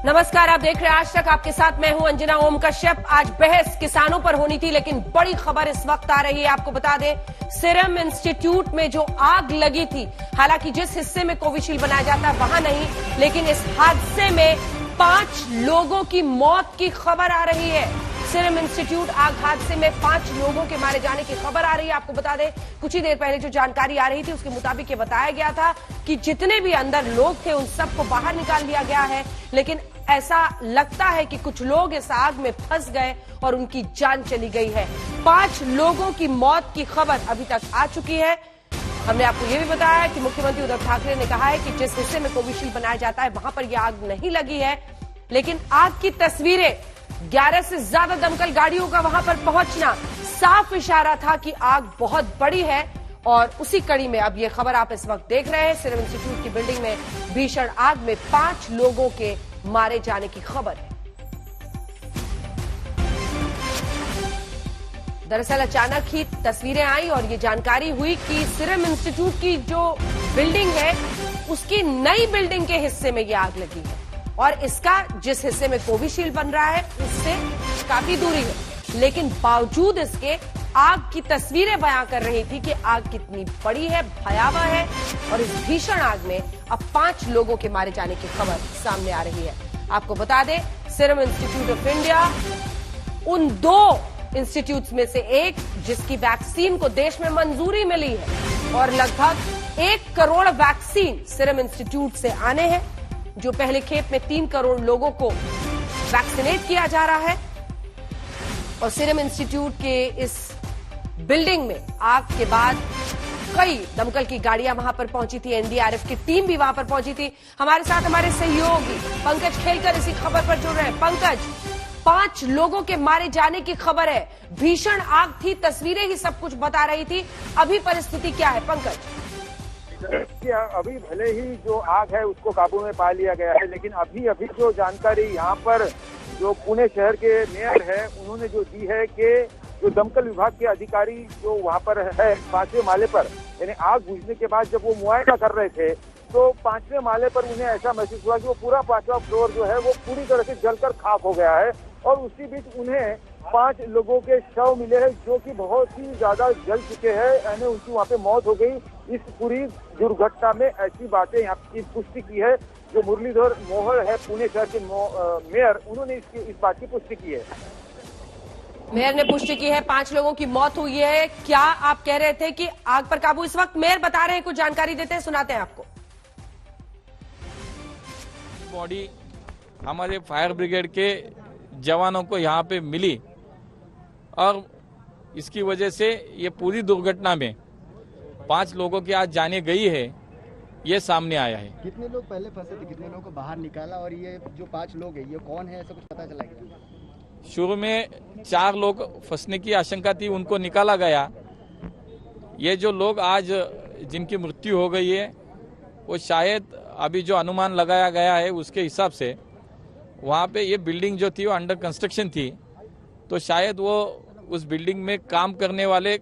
नमस्कार, आप देख रहे हैं आज तक। आपके साथ मैं हूं अंजना ओम कश्यप। आज बहस किसानों पर होनी थी, लेकिन बड़ी खबर इस वक्त आ रही है। आपको बता दें, सीरम इंस्टीट्यूट में जो आग लगी थी, हालांकि जिस हिस्से में कोविशील्ड बनाया जाता है वहां नहीं, लेकिन इस हादसे में 5 लोगों की मौत की खबर आ रही है। सीरम इंस्टीट्यूट आग हादसे में 5 लोगों के मारे जाने की खबर आ रही है। आपको बता दें, कुछ ही देर पहले जो जानकारी आ रही थी उसके मुताबिक ये बताया गया था कि जितने भी अंदर लोग थे उन सबको बाहर निकाल लिया गया है, लेकिन ऐसा लगता है कि कुछ लोग इस आग में फंस गए और उनकी जान चली गई है। 5 लोगों की मौत की खबर अभी तक आ चुकी है। हमने आपको यह भी बताया कि मुख्यमंत्री उद्धव ठाकरे ने कहा है कि जिस हिस्से में कोविशील्ड बनाया जाता है वहां पर यह आग नहीं लगी है, लेकिन आग की तस्वीरें, 11 से ज्यादा दमकल गाड़ियों का वहां पर पहुंचना साफ इशारा था कि आग बहुत बड़ी है। और उसी कड़ी में अब यह खबर आप इस वक्त देख रहे हैं, सीरम इंस्टीट्यूट की बिल्डिंग में भीषण आग में 5 लोगों के मारे जाने की खबर है। दरअसल अचानक ही तस्वीरें आई और ये जानकारी हुई कि सीरम इंस्टीट्यूट की जो बिल्डिंग है उसकी नई बिल्डिंग के हिस्से में ये आग लगी है और इसका जिस हिस्से में कोविशील्ड बन रहा है उससे काफी दूरी है, लेकिन बावजूद इसके आग की तस्वीरें बयां कर रही थी कि आग कितनी बड़ी है, भयावह है। और इस भीषण आग में अब 5 लोगों के मारे जाने की खबर सामने आ रही है। आपको बता दें, सीरम इंस्टीट्यूट ऑफ इंडिया उन 2 इंस्टीट्यूट्स में से एक जिसकी वैक्सीन को देश में मंजूरी मिली है और लगभग 1 करोड़ वैक्सीन सीरम इंस्टीट्यूट से आने हैं, जो पहले खेप में 3 करोड़ लोगों को वैक्सीनेट किया जा रहा है। और सीरम इंस्टीट्यूट के इस बिल्डिंग में आग के बाद कई दमकल की गाड़ियां वहां पर पहुंची थी, एनडीआरएफ की टीम भी वहां पर पहुंची थी। हमारे साथ हमारे सहयोगी पंकज खेलकर इसी खबर पर जुड़ रहे हैं। पंकज, 5 लोगों के मारे जाने की खबर है, भीषण आग थी, तस्वीरें ही सब कुछ बता रही थी। अभी परिस्थिति क्या है पंकज? अभी भले ही जो आग है उसको काबू में पा लिया गया है, लेकिन अभी जो जानकारी यहाँ पर जो पुणे शहर के मेयर है उन्होंने जो दी है कि जो दमकल विभाग के अधिकारी जो वहाँ पर है 5वें माले पर, यानी आग बुझने के बाद जब वो मुआयना कर रहे थे तो 5वें माले पर उन्हें ऐसा महसूस हुआ कि वो पूरा 5वां फ्लोर जो है वो पूरी तरह से जलकर खाक हो गया है। और उसी बीच उन्हें 5 लोगों के शव मिले हैं जो कि बहुत ही ज्यादा जल चुके हैं, यानी उनकी वहाँ पे मौत हो गई। इस पूरी दुर्घटना में ऐसी बातें यहाँ की पुष्टि की है जो मुरलीधर मोहर है पुणे शहर के मेयर, उन्होंने इस बात की पुष्टि की है। मेयर ने पुष्टि की है 5 लोगों की मौत हुई है। क्या आप कह रहे थे कि आग पर काबू इस वक्त मेयर बता रहे हैं, कुछ जानकारी देते हैं, सुनाते हैं आपको। बॉडी हमारे फायर ब्रिगेड के जवानों को यहाँ पे मिली और इसकी वजह से ये पूरी दुर्घटना में 5 लोगों की आज जाने गई है, ये सामने आया है। कितने लोग पहले फंसे थे, कितने लोगों को बाहर निकाला और ये जो 5 लोग हैं ये कौन है, ऐसा कुछ पता चला क्या? शुरू में 4 लोग फंसने की आशंका थी, उनको निकाला गया। ये जो लोग आज जिनकी मृत्यु हो गई है वो शायद अभी जो अनुमान लगाया गया है उसके हिसाब से वहाँ पे ये बिल्डिंग जो थी वो अंडर कंस्ट्रक्शन थी, तो शायद वो उस बिल्डिंग में काम करने वाले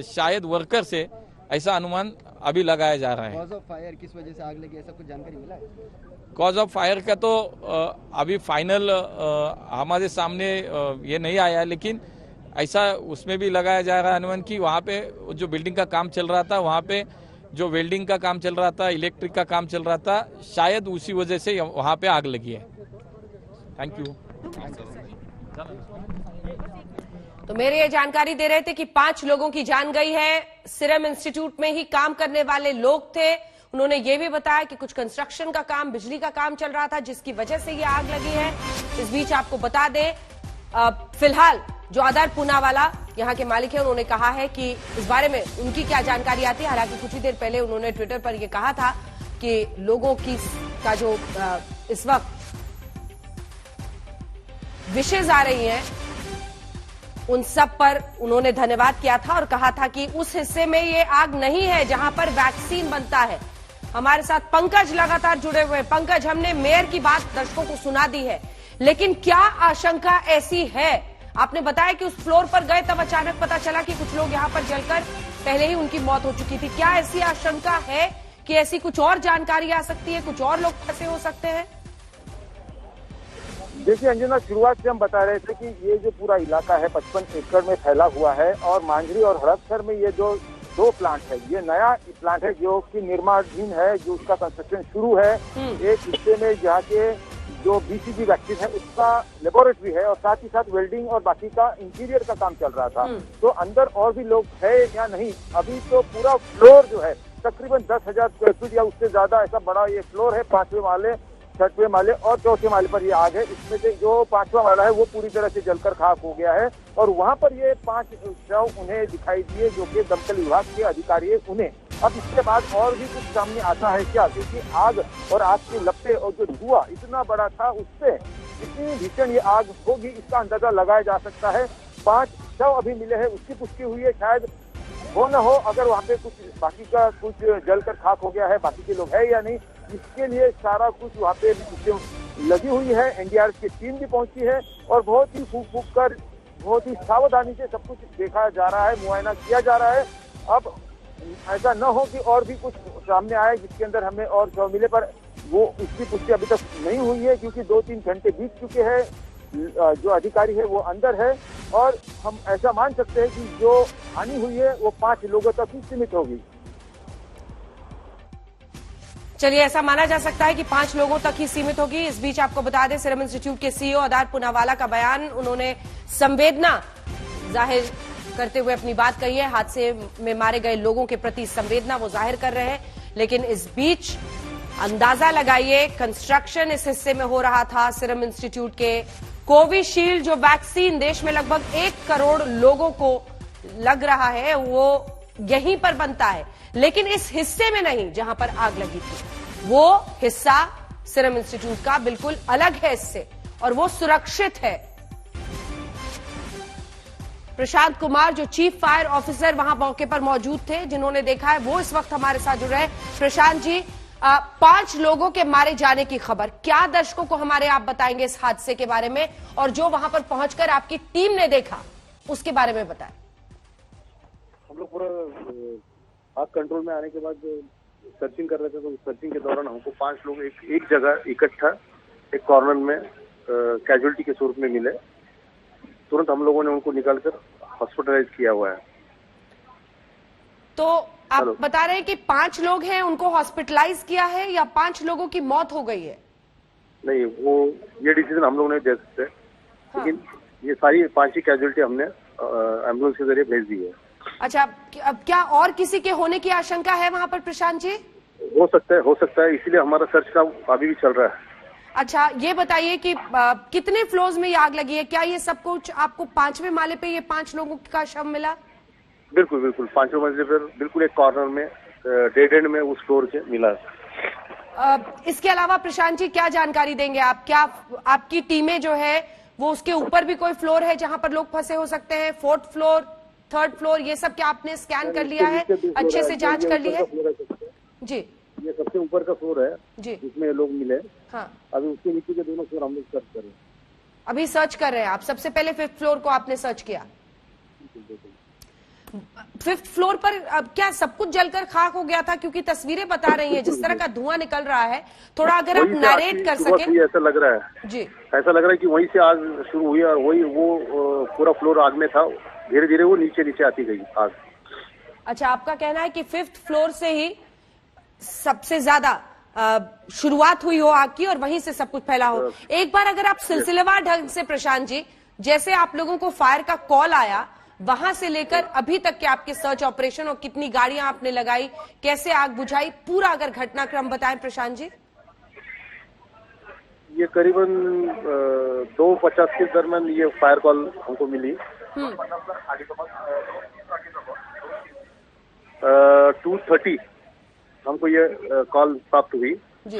शायद वर्कर से, ऐसा अनुमान अभी लगाया जा रहा है। कॉज ऑफ फायर किस वजह से आग लगी, ऐसा कुछ जानकारी मिला है? कॉज ऑफ फायर का तो अभी फाइनल हमारे सामने ये नहीं आया, लेकिन ऐसा उसमें भी लगाया जा रहा है अनुमान कि वहाँ पे जो बिल्डिंग का काम चल रहा था, वहाँ पे जो वेल्डिंग का काम चल रहा था, इलेक्ट्रिक का काम चल रहा था, शायद उसी वजह से वहाँ पे आग लगी है। Thank you. तो मेरे ये जानकारी दे रहे थे कि 5 लोगों की जान गई है। सीरम इंस्टीट्यूट में ही काम करने वाले लोग थे। उन्होंने ये भी बताया कि कुछ कंस्ट्रक्शन का काम, बिजली का काम चल रहा था जिसकी वजह से ये आग लगी है। इस बीच आपको बता दें, फिलहाल जो आदर पूनावाला यहाँ के मालिक है, उन्होंने कहा है कि इस बारे में उनकी क्या जानकारी आती है। हालांकि कुछ ही देर पहले उन्होंने ट्विटर पर यह कहा था कि लोगों की का जो इस वक्त विशेष आ रही हैं उन सब पर उन्होंने धन्यवाद किया था और कहा था कि उस हिस्से में ये आग नहीं है जहां पर वैक्सीन बनता है। हमारे साथ पंकज लगातार जुड़े हुए हैं। पंकज, हमने मेयर की बात दर्शकों को सुना दी है, लेकिन क्या आशंका ऐसी है? आपने बताया कि उस फ्लोर पर गए तब अचानक पता चला कि कुछ लोग यहां पर जलकर पहले ही उनकी मौत हो चुकी थी। क्या ऐसी आशंका है कि ऐसी कुछ और जानकारी आ सकती है, कुछ और लोग फंसे हो सकते हैं? देखिए अंजना, शुरुआत से हम बता रहे थे कि ये जो पूरा इलाका है 55 एकड़ में फैला हुआ है और मांझरी और हड़पसर में ये जो दो प्लांट है, ये नया प्लांट है जो कि निर्माणाधीन है, जो उसका कंस्ट्रक्शन शुरू है। एक हिस्से में जहाँ के जो बीसीजी वैक्सीन है उसका लेबोरेटरी है और साथ ही साथ वेल्डिंग और बाकी का इंटीरियर का काम चल रहा था। तो अंदर और भी लोग है या नहीं, अभी तो पूरा फ्लोर जो है तकरीबन 10,000 स्क्वायर फीट या उससे ज्यादा ऐसा बड़ा ये फ्लोर है। 5वें माले, 6वें माले और 4थे माले पर ये आग है। इसमें से जो 5वां माला है वो पूरी तरह से जलकर खाक हो गया है और वहां पर ये 5 शव उन्हें दिखाई दिए जो कि दमकल विभाग के अधिकारी है उन्हें। अब इसके बाद और भी कुछ सामने आता है क्या, क्योंकि आग और आग की लपटें और जो धुआं इतना बड़ा था उससे इतनी भीषण ये आग होगी इसका अंदाजा लगाया जा सकता है। 5 शव अभी मिले हैं, उसकी पुष्टि हुई है। शायद हो न हो, अगर वहाँ पे कुछ बाकी का कुछ जलकर खाक हो गया है, बाकी के लोग है या नहीं, इसके लिए सारा कुछ वहाँ पे लगी हुई है। एनडीआरएफ की टीम भी पहुंची है और बहुत ही फूक कर बहुत ही सावधानी से सब कुछ देखा जा रहा है, मुआयना किया जा रहा है। अब ऐसा न हो कि और भी कुछ सामने आए जिसके अंदर हमें और शव मिले, पर वो उसकी पुष्टि अभी तक नहीं हुई है क्योंकि 2-3 घंटे बीत चुके हैं। जो अधिकारी है वो अंदर है और हम ऐसा मान सकते हैं कि जो हानि हुई है वो 5 लोगों तक ही सीमित होगी। चलिए, ऐसा माना जा सकता है कि 5 लोगों तक ही सीमित होगी। इस बीच आपको बता दें, सीरम इंस्टीट्यूट के सीईओ अदार पूनावाला का बयान, उन्होंने संवेदना जाहिर करते हुए अपनी बात कही है। हादसे में मारे गए लोगों के प्रति संवेदना वो जाहिर कर रहे हैं, लेकिन इस बीच अंदाजा लगाइए, कंस्ट्रक्शन इस हिस्से में हो रहा था। सीरम इंस्टीट्यूट के कोविशील्ड जो वैक्सीन देश में लगभग 1 करोड़ लोगों को लग रहा है वो यहीं पर बनता है, लेकिन इस हिस्से में नहीं जहां पर आग लगी थी। वो हिस्सा सीरम इंस्टीट्यूट का बिल्कुल अलग है इससे और वो सुरक्षित है। प्रशांत कुमार जो चीफ फायर ऑफिसर वहां मौके पर मौजूद थे, जिन्होंने देखा है, वो इस वक्त हमारे साथ जुड़ रहे हैं। प्रशांत जी, 5 लोगों के मारे जाने की खबर, क्या दर्शकों को हमारे आप बताएंगे इस हादसे के बारे में, और जो वहां पर पहुंचकर आपकी टीम ने देखा उसके बारे में बताएं। हम लोग पूरा आग कंट्रोल में आने के बाद सर्चिंग कर रहे थे, तो सर्चिंग के दौरान हमको 5 लोग एक जगह इकट्ठा एक कॉर्नर में कैजुअलिटी के स्वरूप में मिले। तुरंत हम लोगों ने उनको निकालकर हॉस्पिटलाइज किया हुआ है। तो आप बता रहे हैं कि 5 लोग हैं, उनको हॉस्पिटलाइज किया है या 5 लोगों की मौत हो गई है? नहीं, वो ये डिसीजन हम लोग नहीं दे सकते। हाँ। लेकिन ये सारी 5 ही कैजुअलिटी हमने एम्बुलेंस के जरिए भेज दी है। अच्छा, अब क्या और किसी के होने की आशंका है वहां पर प्रशांत जी? हो सकता है, इसीलिए हमारा सर्च का अभी भी चल रहा है। अच्छा, ये बताइए कि कितने फ्लोर्स में ये आग लगी है? क्या ये सब कुछ आपको 5वें माले पे ये 5 लोगों का शव मिला? बिल्कुल 5वें मंजिल पर बिल्कुल एक कॉर्नर में डेड एंड में उस फ्लोर के मिला। इसके अलावा प्रशांत जी क्या जानकारी देंगे आप? क्या आपकी टीमें जो है वो उसके ऊपर भी कोई फ्लोर है जहां पर लोग फंसे हो सकते हैं? 4th फ्लोर, 3rd फ्लोर, ये सब क्या आपने स्कैन कर लिया है, अच्छे से जांच कर ली है? जी, ये सबसे ऊपर का फ्लोर है जी, जिसमें लोग मिले। हाँ, अभी उसके नीचे के दोनों फ्लोर हम लोग सर्च कर रहे हैं। अभी सर्च कर रहे हैं आप? सबसे पहले 5th फ्लोर को आपने सर्च किया। 5th फ्लोर पर अब क्या सब कुछ जलकर खाक हो गया था? क्योंकि तस्वीरें बता रही हैं जिस तरह का धुआं निकल रहा है, थोड़ा अगर आप नरेट कर सकें। ऐसा लग रहा है जी, ऐसा लग रहा है कि वहीं से आग शुरू हुई और वही वो पूरा फ्लोर आग में था, धीरे धीरे वो नीचे आती गई आग। अच्छा, आपका कहना है कि 5th फ्लोर से ही सबसे ज्यादा शुरुआत हुई हो आग की और वहीं से सब कुछ फैला हो। एक बार अगर आप सिलसिलेवार ढंग से प्रशांत जी, जैसे आप लोगों को फायर का कॉल आया, वहां से लेकर अभी तक के आपके सर्च ऑपरेशन और कितनी गाड़ियां आपने लगाई, कैसे आग बुझाई, पूरा अगर घटनाक्रम बताएं प्रशांत जी। ये करीबन 2:50 के दरमियान ये फायर कॉल हमको मिली। 2:30 हमको ये कॉल प्राप्त हुई जी,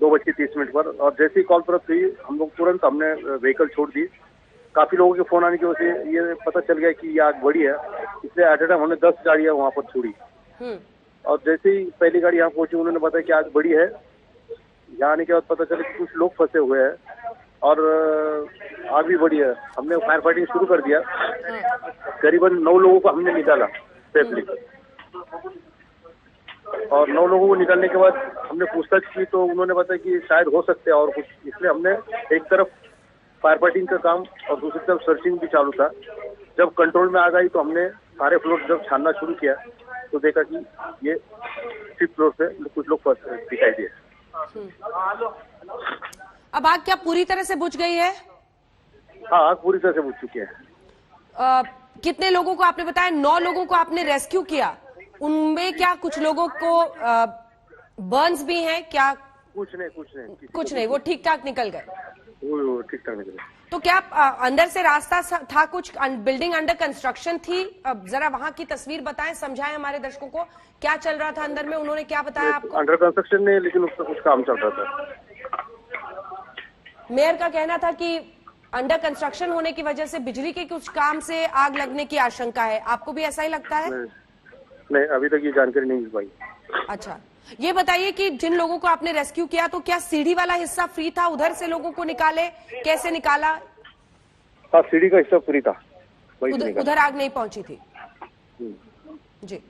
2:30 पर, और जैसे ही कॉल प्राप्त हुई हम लोग तुरंत हमने व्हीकल छोड़ दी। काफी लोगों के फोन आने की वजह से ये पता चल गया कि ये आग बड़ी है, इसलिए एट ए टाइम हमने 10 गाड़ियां वहां पर छोड़ी। और जैसे ही पहली गाड़ी यहाँ पहुंची, उन्होंने बताया कि आग बड़ी है। यहाँ आने के बाद पता चला कि कुछ लोग फंसे हुए हैं और आग भी बड़ी है। हमने फायर फाइटिंग शुरू कर दिया। करीबन 9 लोगों को हमने निकाला सेफली, और 9 लोगों को निकालने के बाद हमने पूछताछ की तो उन्होंने बताया कि शायद हो सकते हैं और कुछ, इसलिए हमने एक तरफ फायर फाइटिंग का काम और दूसरी तरफ सर्चिंग भी चालू था। जब कंट्रोल में आ गई तो हमने सारे फ्लोर जब छानना शुरू किया तो देखा कि ये 5th फ्लोर से कुछ लोग दिखाई दिए। अब आग क्या पूरी तरह से बुझ गई है? हाँ, आग पूरी तरह से बुझ चुकी है। कितने लोगों को आपने बताया? 9 लोगों को आपने रेस्क्यू किया। उनमें क्या कुछ लोगों को बर्न्स भी हैं क्या? कुछ नहीं, कुछ नहीं, वो ठीक ठाक निकल गए। वो ठीक ठाक निकले। तो क्या अंदर से रास्ता था? कुछ बिल्डिंग अंडर कंस्ट्रक्शन थी? जरा वहां की तस्वीर बताएं, समझाएं हमारे दर्शकों को क्या चल रहा था अंदर में। उन्होंने क्या बताया आपको? अंडर कंस्ट्रक्शन नहीं, लेकिन उसका कुछ काम चल रहा था। मेयर का कहना था कि अंडर कंस्ट्रक्शन होने की वजह से बिजली के कुछ काम से आग लगने की आशंका है। आपको भी ऐसा ही लगता है? नहीं, अभी तक ये जानकारी नहीं मिल पाई। अच्छा, ये बताइए कि जिन लोगों को आपने रेस्क्यू किया तो क्या सीढ़ी वाला हिस्सा फ्री था? उधर से लोगों को निकाले, कैसे निकाला? हाँ, सीढ़ी का हिस्सा फ्री था, वही से निकाला। उधर आग नहीं पहुंची थी। जी,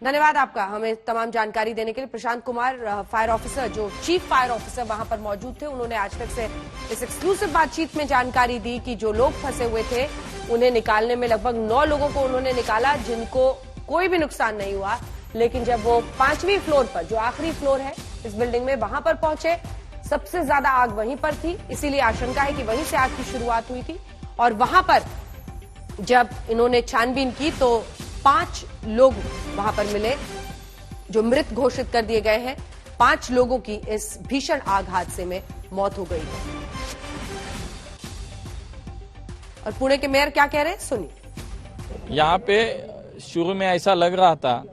धन्यवाद आपका हमें तमाम जानकारी देने के लिए। प्रशांत कुमार, फायर ऑफिसर, जो चीफ फायर ऑफिसर वहां पर मौजूद थे, उन्होंने आज तक से इस एक्सक्लूसिव बातचीत में जानकारी दी कि जो लोग फंसे हुए थे उन्हें निकालने में लगभग 9 लोगों को उन्होंने निकाला, जिनको कोई भी नुकसान नहीं हुआ। लेकिन जब वो 5वीं फ्लोर पर, जो आखिरी फ्लोर है इस बिल्डिंग में, वहां पर पहुंचे, सबसे ज्यादा आग वहीं पर थी। इसीलिए आशंका है कि वहीं से आग की शुरुआत हुई थी। और वहां पर जब इन्होंने छानबीन की तो 5 लोग वहां पर मिले जो मृत घोषित कर दिए गए हैं। 5 लोगों की इस भीषण आग हादसे में मौत हो गई है। और पुणे के मेयर क्या कह रहे हैं, सुनिए। यहाँ पे शुरू में ऐसा लग रहा था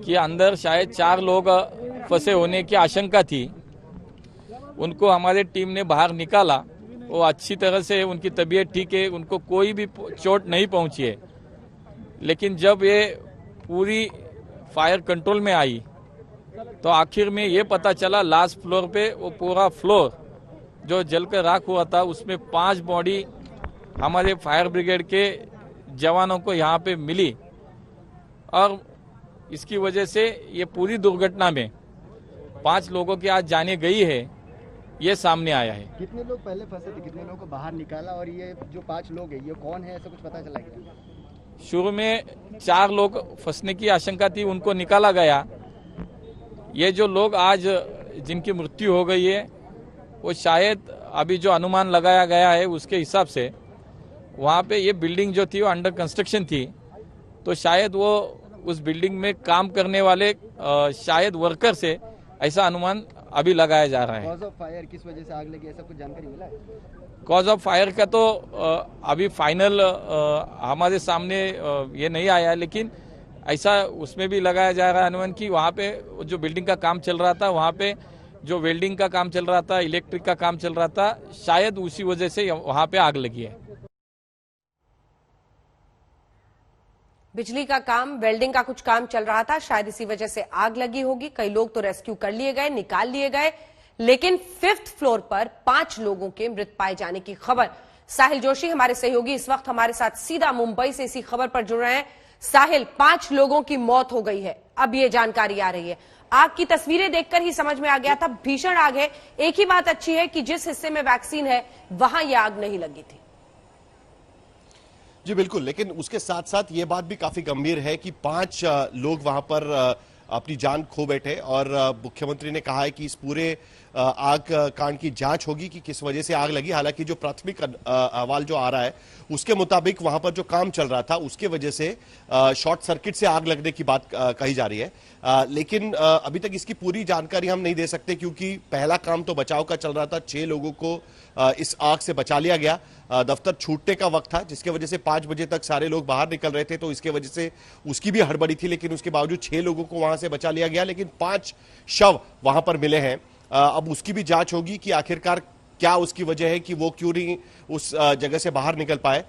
कि अंदर शायद 4 लोग फंसे होने की आशंका थी। उनको हमारे टीम ने बाहर निकाला। वो अच्छी तरह से, उनकी तबीयत ठीक है, उनको कोई भी चोट नहीं पहुंची है। लेकिन जब ये पूरी फायर कंट्रोल में आई तो आखिर में ये पता चला लास्ट फ्लोर पे वो पूरा फ्लोर जो जलकर राख हुआ था, उसमें 5 बॉडी हमारे फायर ब्रिगेड के जवानों को यहाँ पे मिली। और इसकी वजह से ये पूरी दुर्घटना में 5 लोगों की आज जाने गई है, ये सामने आया है। कितने लोग पहले फंसे थे, कितने लोगों को बाहर निकाला, और ये जो 5 लोग हैं ये कौन है, ऐसा कुछ पता चला क्या? शुरू में 4 लोग फंसने की आशंका थी, उनको निकाला गया। ये जो लोग आज जिनकी मृत्यु हो गई है वो शायद अभी जो अनुमान लगाया गया है उसके हिसाब से वहाँ पे ये बिल्डिंग जो थी वो अंडर कंस्ट्रक्शन थी, तो शायद वो उस बिल्डिंग में काम करने वाले शायद वर्कर से, ऐसा अनुमान अभी लगाया जा रहा है। कॉज ऑफ फायर किस वजह से आग लगी, ऐसा कुछ जानकारी मिला है? कॉज ऑफ फायर का तो अभी फाइनल हमारे सामने ये नहीं आया, लेकिन ऐसा उसमें भी लगाया जा रहा है अनुमान कि वहाँ पे जो बिल्डिंग का काम चल रहा था, वहाँ पे जो वेल्डिंग का काम चल रहा था, इलेक्ट्रिक का काम चल रहा था, शायद उसी वजह से वहाँ पे आग लगी है। बिजली का काम, वेल्डिंग का कुछ काम चल रहा था, शायद इसी वजह से आग लगी होगी। कई लोग तो रेस्क्यू कर लिए गए, निकाल लिए गए, लेकिन 5th फ्लोर पर 5 लोगों के मृत पाए जाने की खबर। साहिल जोशी हमारे सहयोगी इस वक्त हमारे साथ सीधा मुंबई से इसी खबर पर जुड़ रहे हैं। साहिल, 5 लोगों की मौत हो गई है, अब ये जानकारी आ रही है। आग की तस्वीरें देखकर ही समझ में आ गया था भीषण आग है। एक ही बात अच्छी है कि जिस हिस्से में वैक्सीन है वहां यह आग नहीं लगी थी। जी बिल्कुल, लेकिन उसके साथ साथ ये बात भी काफी गंभीर है कि 5 लोग वहां पर अपनी जान खो बैठे। और मुख्यमंत्री ने कहा है कि इस पूरे आग कांड की जांच होगी कि किस वजह से आग लगी। हालांकि जो प्राथमिक अहवाल जो आ रहा है उसके मुताबिक वहां पर जो काम चल रहा था उसके वजह से शॉर्ट सर्किट से आग लगने की बात कही जा रही है। लेकिन अभी तक इसकी पूरी जानकारी हम नहीं दे सकते, क्योंकि पहला काम तो बचाव का चल रहा था। 6 लोगों को इस आग से बचा लिया गया। दफ्तर छूटने का वक्त था, जिसके वजह से 5 बजे तक सारे लोग बाहर निकल रहे थे, तो इसके वजह से उसकी भी हड़बड़ी थी। लेकिन उसके बावजूद 6 लोगों को वहां से बचा लिया गया, लेकिन 5 शव वहां पर मिले हैं। अब उसकी भी जांच होगी कि आखिरकार क्या उसकी वजह है कि वो क्यों नहीं उस जगह से बाहर निकल पाए।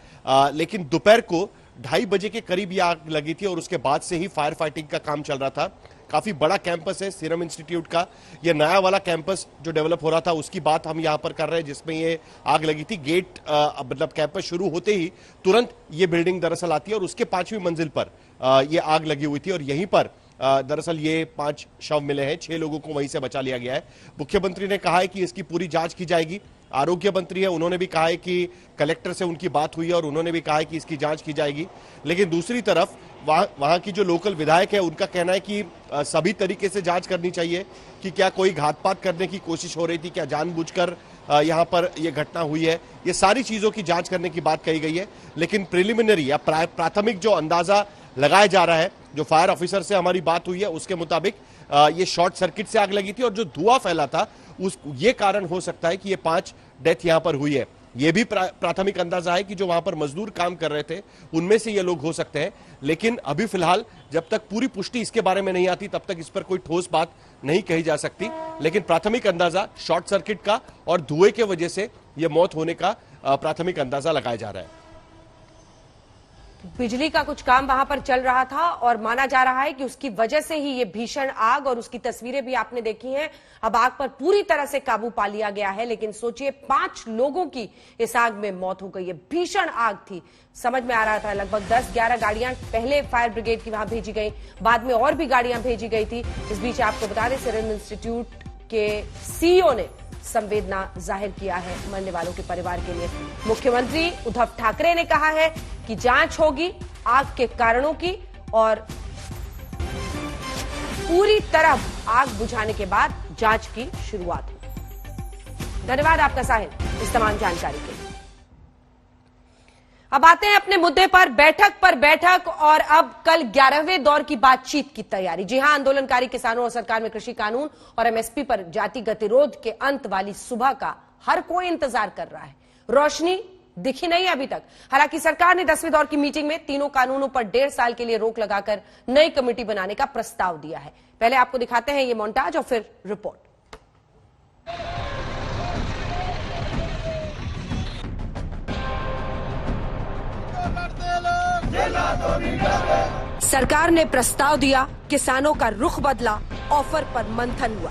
लेकिन दोपहर को 2:30 बजे के करीब ये आग लगी थी और उसके बाद से ही फायर फाइटिंग का काम चल रहा था। काफी बड़ा कैंपस है सीरम इंस्टीट्यूट का, ये नया वाला कैंपस जो डेवलप हो रहा था उसकी बात हम यहां पर कर रहे हैं, जिसमें ये आग लगी थी। गेट मतलब कैंपस शुरू होते ही तुरंत ये बिल्डिंग दरअसल आती है और उसके 5वीं मंजिल पर ये आग लगी हुई थी और यहीं पर दरअसल ये 5 शव मिले हैं। 6 लोगों को वहीं से बचा लिया गया है। मुख्यमंत्री ने कहा है कि इसकी पूरी जांच की जाएगी। आरोग्य मंत्री है, उन्होंने भी कहा है कि कलेक्टर से उनकी बात हुई है और उन्होंने भी कहा है कि इसकी जांच की जाएगी। लेकिन दूसरी तरफ वहां की जो लोकल विधायक है, उनका कहना है कि सभी तरीके से जांच करनी चाहिए कि क्या कोई घातपात करने की कोशिश हो रही थी, क्या जानबूझकर यहां पर यह घटना हुई है। ये सारी चीजों की जांच करने की बात कही गई है। लेकिन प्रिलिमिनरी या प्राथमिक जो अंदाजा लगाया जा रहा है, जो फायर ऑफिसर से हमारी बात हुई है, उसके मुताबिक ये शॉर्ट सर्किट से आग लगी थी और जो धुआं फैला था ये कारण हो सकता है कि ये 5 डेथ यहां पर हुई है। ये भी प्राथमिक अंदाजा है कि जो वहां पर मजदूर काम कर रहे थे उनमें से ये लोग हो सकते हैं। लेकिन अभी फिलहाल जब तक पूरी पुष्टि इसके बारे में नहीं आती तब तक इस पर कोई ठोस बात नहीं कही जा सकती। लेकिन प्राथमिक अंदाजा शॉर्ट सर्किट का और धुएं के वजह से यह मौत होने का प्राथमिक अंदाजा लगाया जा रहा है। बिजली का कुछ काम वहां पर चल रहा था और माना जा रहा है कि उसकी वजह से ही ये भीषण आग, और उसकी तस्वीरें भी आपने देखी हैं। अब आग पर पूरी तरह से काबू पा लिया गया है, लेकिन सोचिए 5 लोगों की इस आग में मौत हो गई है। भीषण आग थी, समझ में आ रहा था। लगभग 10-11 गाड़ियां पहले फायर ब्रिगेड की वहां भेजी गई, बाद में और भी गाड़ियां भेजी गई थी। इस बीच आपको बता दें, सीरम इंस्टीट्यूट के सीईओ ने संवेदना जाहिर किया है मरने वालों के परिवार के लिए। मुख्यमंत्री उद्धव ठाकरे ने कहा है कि जांच होगी आग के कारणों की और पूरी तरह आग बुझाने के बाद जांच की शुरुआत होगी। धन्यवाद आपका साहिल इस तमाम जानकारी के लिए। अब आते हैं अपने मुद्दे पर बैठक और अब कल 11वें दौर की बातचीत की तैयारी। जी हां, आंदोलनकारी किसानों और सरकार में कृषि कानून और एमएसपी पर जाति गतिरोध के अंत वाली सुबह का हर कोई इंतजार कर रहा है। रोशनी दिखी नहीं अभी तक। हालांकि सरकार ने 10वें दौर की मीटिंग में तीनों कानूनों पर 1.5 साल के लिए रोक लगाकर नई कमेटी बनाने का प्रस्ताव दिया है। पहले आपको दिखाते हैं ये मोन्टाज और फिर रिपोर्ट। सरकार ने प्रस्ताव दिया, किसानों का रुख बदला, ऑफर पर मंथन हुआ।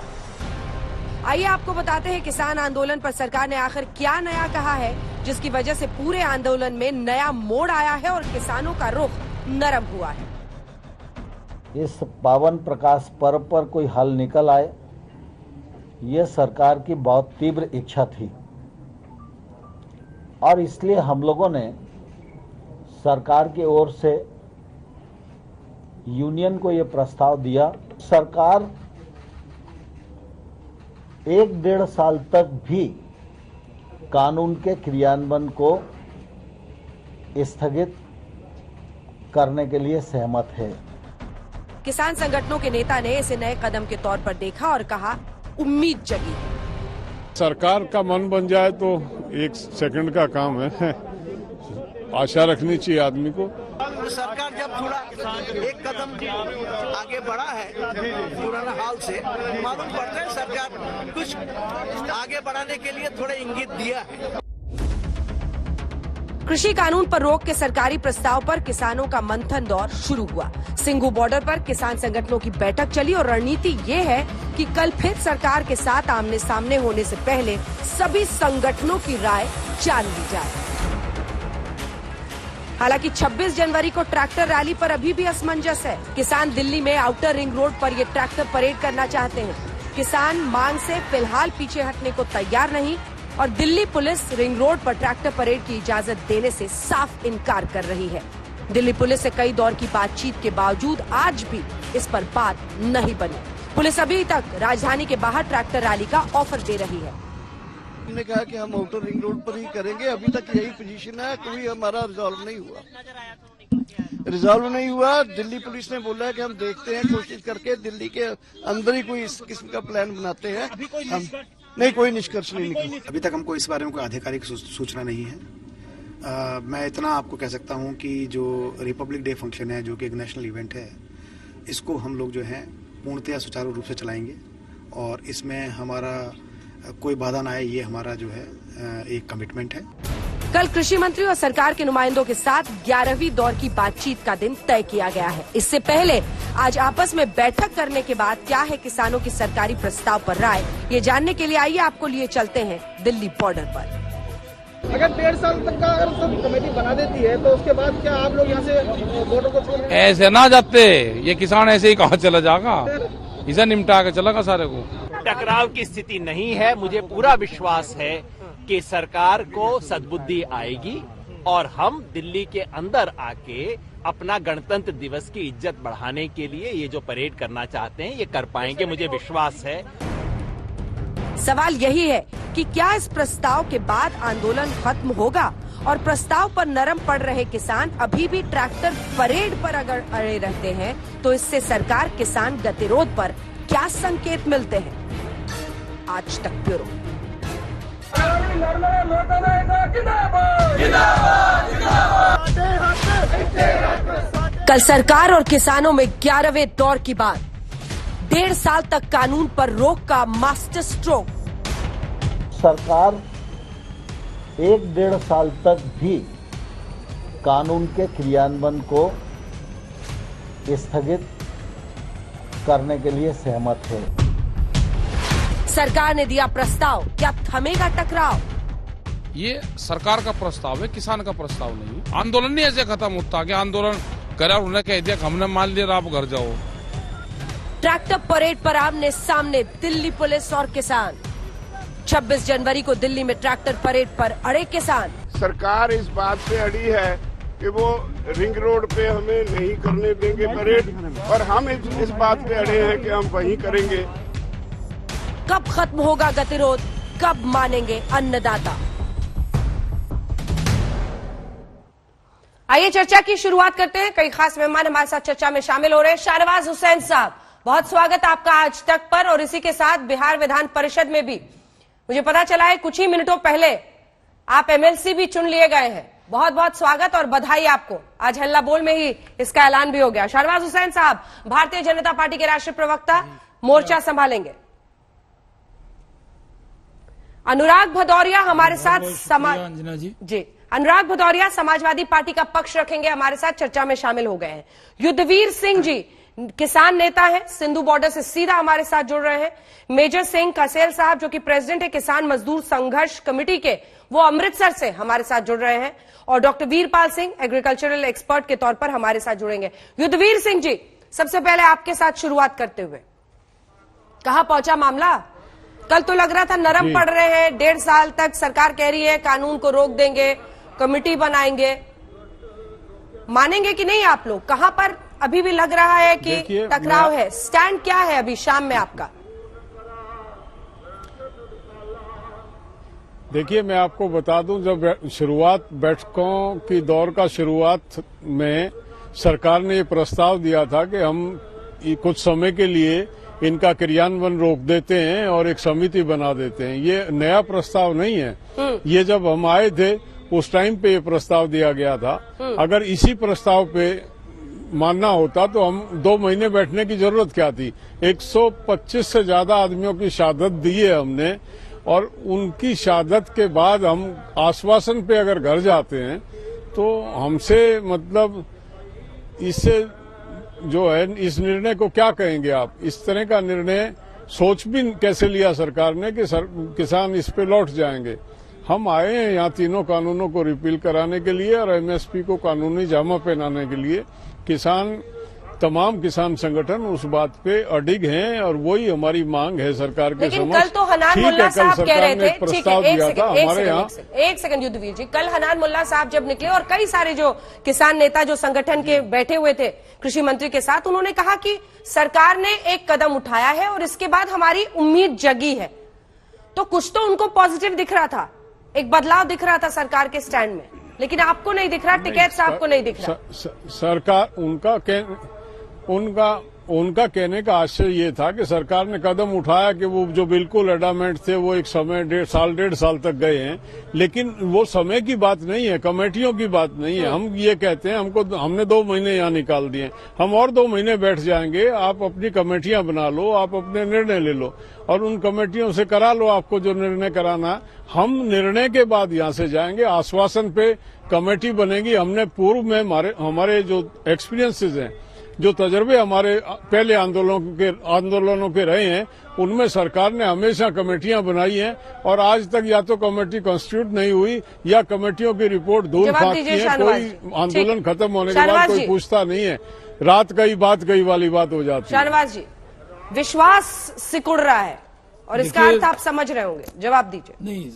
आइए आपको बताते हैं किसान आंदोलन पर सरकार ने आखिर क्या नया कहा है, जिसकी वजह से पूरे आंदोलन में नया मोड़ आया है और किसानों का रुख नरम हुआ है। इस पावन प्रकाश पर्व पर कोई हल निकल आए, ये सरकार की बहुत तीव्र इच्छा थी और इसलिए हम लोगों ने सरकार की ओर से यूनियन को ये प्रस्ताव दिया। सरकार 1-1.5 साल तक भी कानून के क्रियान्वयन को स्थगित करने के लिए सहमत है। किसान संगठनों के नेता ने इसे नए कदम के तौर पर देखा और कहा, उम्मीद जगी। सरकार का मन बन जाए तो 1 सेकंड का काम है, आशा रखनी चाहिए आदमी को। सरकार जब थोड़ा एक कदम आगे बढ़ा है पुराना हाल से, मालूम पड़ता है सरकार कुछ आगे बढ़ाने के लिए थोड़ा इंगित दिया है। कृषि कानून पर रोक के सरकारी प्रस्ताव पर किसानों का मंथन दौर शुरू हुआ। सिंघू बॉर्डर पर किसान संगठनों की बैठक चली और रणनीति ये है कि कल फिर सरकार के साथ आमने सामने होने से पहले सभी संगठनों की राय जान ली जाए। हालांकि 26 जनवरी को ट्रैक्टर रैली पर अभी भी असमंजस है। किसान दिल्ली में आउटर रिंग रोड पर ये ट्रैक्टर परेड करना चाहते हैं। किसान मांग से फिलहाल पीछे हटने को तैयार नहीं और दिल्ली पुलिस रिंग रोड पर ट्रैक्टर परेड की इजाजत देने से साफ इनकार कर रही है। दिल्ली पुलिस से कई दौर की बातचीत के बावजूद आज भी इस पर बात नहीं बनी। पुलिस अभी तक राजधानी के बाहर ट्रैक्टर रैली का ऑफर दे रही है। हमने कहा कि हम आउटर रिंग रोड पर ही करेंगे, अभी तक यही पोजीशन है, कोई हमारा रिजॉल्व नहीं हुआ। दिल्ली पुलिस ने बोला है कि हम देखते हैं, कोशिश करके दिल्ली के अंदर ही कोई इस किस्म का प्लान बनाते हैं। हम नहीं, कोई निष्कर्ष नहीं निकला। अभी तक हमको इस बारे में कोई आधिकारिक सूचना नहीं है। मैं इतना आपको कह सकता हूं कि जो रिपब्लिक डे फंक्शन है, जो कि एक नेशनल इवेंट है, इसको हम लोग जो है पूर्णतया सुचारू रूप से चलाएंगे और इसमें हमारा कोई बाधा ना आए, ये हमारा जो है एक कमिटमेंट है। कल कृषि मंत्री और सरकार के नुमाइंदों के साथ 11वीं दौर की बातचीत का दिन तय किया गया है। इससे पहले आज आपस में बैठक करने के बाद क्या है किसानों की सरकारी प्रस्ताव पर राय, ये जानने के लिए आइए आपको लिए चलते हैं दिल्ली बॉर्डर पर। अगर 1.5 साल तक का अगर सब कमेटी बना देती है तो उसके बाद क्या आप लोग यहाँ से बॉर्डर को छोड़? ऐसे ना जाते, ये किसान ऐसे ही कहाँ चला जाएगा, इसे निपटा के चलेगा सारे को। टकराव की स्थिति नहीं है। मुझे पूरा विश्वास है कि सरकार को सद्बुद्धि आएगी और हम दिल्ली के अंदर आके अपना गणतंत्र दिवस की इज्जत बढ़ाने के लिए ये जो परेड करना चाहते हैं ये कर पाएंगे, मुझे विश्वास है। सवाल यही है कि क्या इस प्रस्ताव के बाद आंदोलन खत्म होगा और प्रस्ताव पर नरम पड़ रहे किसान अभी भी ट्रैक्टर परेड पर अगर अड़े रहते हैं तो इससे सरकार किसान गतिरोध पर क्या संकेत मिलते हैं? आज तक ब्यूरो। कल सरकार और किसानों में 11वें दौर की बात। 1.5 साल तक कानून पर रोक का मास्टर स्ट्रोक। सरकार 1-1.5 साल तक भी कानून के क्रियान्वयन को स्थगित करने के लिए सहमत है। सरकार ने दिया प्रस्ताव, क्या थमेगा टकराव? ये सरकार का प्रस्ताव है, किसान का प्रस्ताव नहीं है। आंदोलन नहीं ऐसे खत्म होता कि आंदोलन करा, उन्होंने कह दिया हमने मान लिया, आप घर जाओ। ट्रैक्टर परेड पर आमने सामने दिल्ली पुलिस और किसान। 26 जनवरी को दिल्ली में ट्रैक्टर परेड पर अड़े किसान। सरकार इस बात पे अड़ी है कि वो रिंग रोड पे हमें नहीं करने देंगे परेड, और हम इस बात पे अड़े हैं कि हम वहीं करेंगे। कब खत्म होगा गतिरोध, कब मानेंगे अन्नदाता? आइए चर्चा की शुरुआत करते हैं। कई खास मेहमान हमारे साथ चर्चा में शामिल हो रहे हैं। शाहनवाज हुसैन साहब, बहुत स्वागत आपका आज तक पर, और इसी के साथ बिहार विधान परिषद में भी मुझे पता चला है कुछ ही मिनटों पहले आप एमएलसी भी चुन लिए गए हैं। बहुत बहुत स्वागत और बधाई आपको। आज हल्ला बोल में ही इसका ऐलान भी हो गया। शाहनवाज हुसैन साहब, भारतीय जनता पार्टी के राष्ट्रीय प्रवक्ता, मोर्चा संभालेंगे। अनुराग भदौरिया हमारे साथ जी अनुराग भदौरिया समाजवादी पार्टी का पक्ष रखेंगे, हमारे साथ चर्चा में शामिल हो गए हैं। युद्धवीर सिंह जी किसान नेता हैं, सिंधु बॉर्डर से सीधा हमारे साथ जुड़ रहे हैं। मेजर सिंह कसेल साहब जो कि प्रेसिडेंट है किसान मजदूर संघर्ष कमेटी के, वो अमृतसर से हमारे साथ जुड़ रहे हैं। और doctor Veerpal Singh agricultural expert के तौर पर हमारे साथ जुड़ेंगे। युद्धवीर सिंह जी, सबसे पहले आपके साथ शुरुआत करते हुए, कहां पहुंचा मामला? कल तो लग रहा था नरम पड़ रहे हैं, 1.5 साल तक सरकार कह रही है कानून को रोक देंगे, कमेटी बनाएंगे, मानेंगे कि नहीं आप लोग? कहां पर अभी भी लग रहा है कि टकराव है? स्टैंड क्या है अभी शाम में आपका? देखिए, मैं आपको बता दूं, जब शुरुआत बैठकों की दौर का शुरुआत में सरकार ने ये प्रस्ताव दिया था कि हम कुछ समय के लिए इनका क्रियान्वयन रोक देते हैं और एक समिति बना देते हैं। ये नया प्रस्ताव नहीं है। ये जब हम आए थे उस टाइम पे ये प्रस्ताव दिया गया था। अगर इसी प्रस्ताव पे मानना होता तो हम 2 महीने बैठने की जरूरत क्या थी? 125 से ज्यादा आदमियों की शहादत दी है हमने, और उनकी शहादत के बाद हम आश्वासन पे अगर घर जाते हैं तो हमसे मतलब इससे जो है, इस निर्णय को क्या कहेंगे आप? इस तरह का निर्णय सोच भी कैसे लिया सरकार ने कि किसान इस पे लौट जाएंगे? हम आए हैं यहाँ तीनों कानूनों को रिपील कराने के लिए और एमएसपी को कानूनी जामा पहनाने के लिए। किसान, तमाम किसान संगठन उस बात पे अडिग हैं और वही हमारी मांग है सरकार के समक्ष। कल तो हनान मुल्ला साहब कह रहे थे, प्रस्ताव दिया था हमारे यहाँ। एक सेकंड युद्धवीर जी, कल हनान मुल्ला साहब जब निकले और कई सारे जो किसान नेता जो संगठन के बैठे हुए थे कृषि मंत्री के साथ, उन्होंने कहा कि सरकार ने एक कदम उठाया है और इसके बाद हमारी उम्मीद जगी है। तो कुछ तो उनको पॉजिटिव दिख रहा था, एक बदलाव दिख रहा था सरकार के स्टैंड में, लेकिन आपको नहीं दिख रहा, टिकैत साहब को नहीं दिख रहा। सरकार उनका कहने का आशय ये था कि सरकार ने कदम उठाया कि वो जो बिल्कुल एडामेंट थे वो एक समय 1.5 साल तक गए हैं, लेकिन वो समय की बात नहीं है, कमेटियों की बात नहीं है। हम ये कहते हैं हमने 2 महीने यहाँ निकाल दिए, हम और 2 महीने बैठ जाएंगे, आप अपनी कमेटियां बना लो, आप अपने निर्णय ले लो और उन कमेटियों से करा लो आपको जो निर्णय कराना। हम निर्णय के बाद यहाँ से जाएंगे, आश्वासन पे कमेटी बनेगी। हमने पूर्व में हमारे जो एक्सपीरियंसेस हैं, जो तजर्बे हमारे पहले आंदोलनों के रहे हैं, उनमें सरकार ने हमेशा कमेटियां बनाई हैं और आज तक या तो कमेटी कॉन्स्टिट्यूट नहीं हुई या कमेटियों की रिपोर्ट धूल फाँकती है। कोई आंदोलन खत्म होने के बाद कोई पूछता नहीं है, रात गई बात गई वाली बात हो जाती है। शाहनवाज जी, विश्वास सिकुड़ रहा है और इसका अर्थ आप समझ रहे होंगे, जवाब दीजिए। नहीं,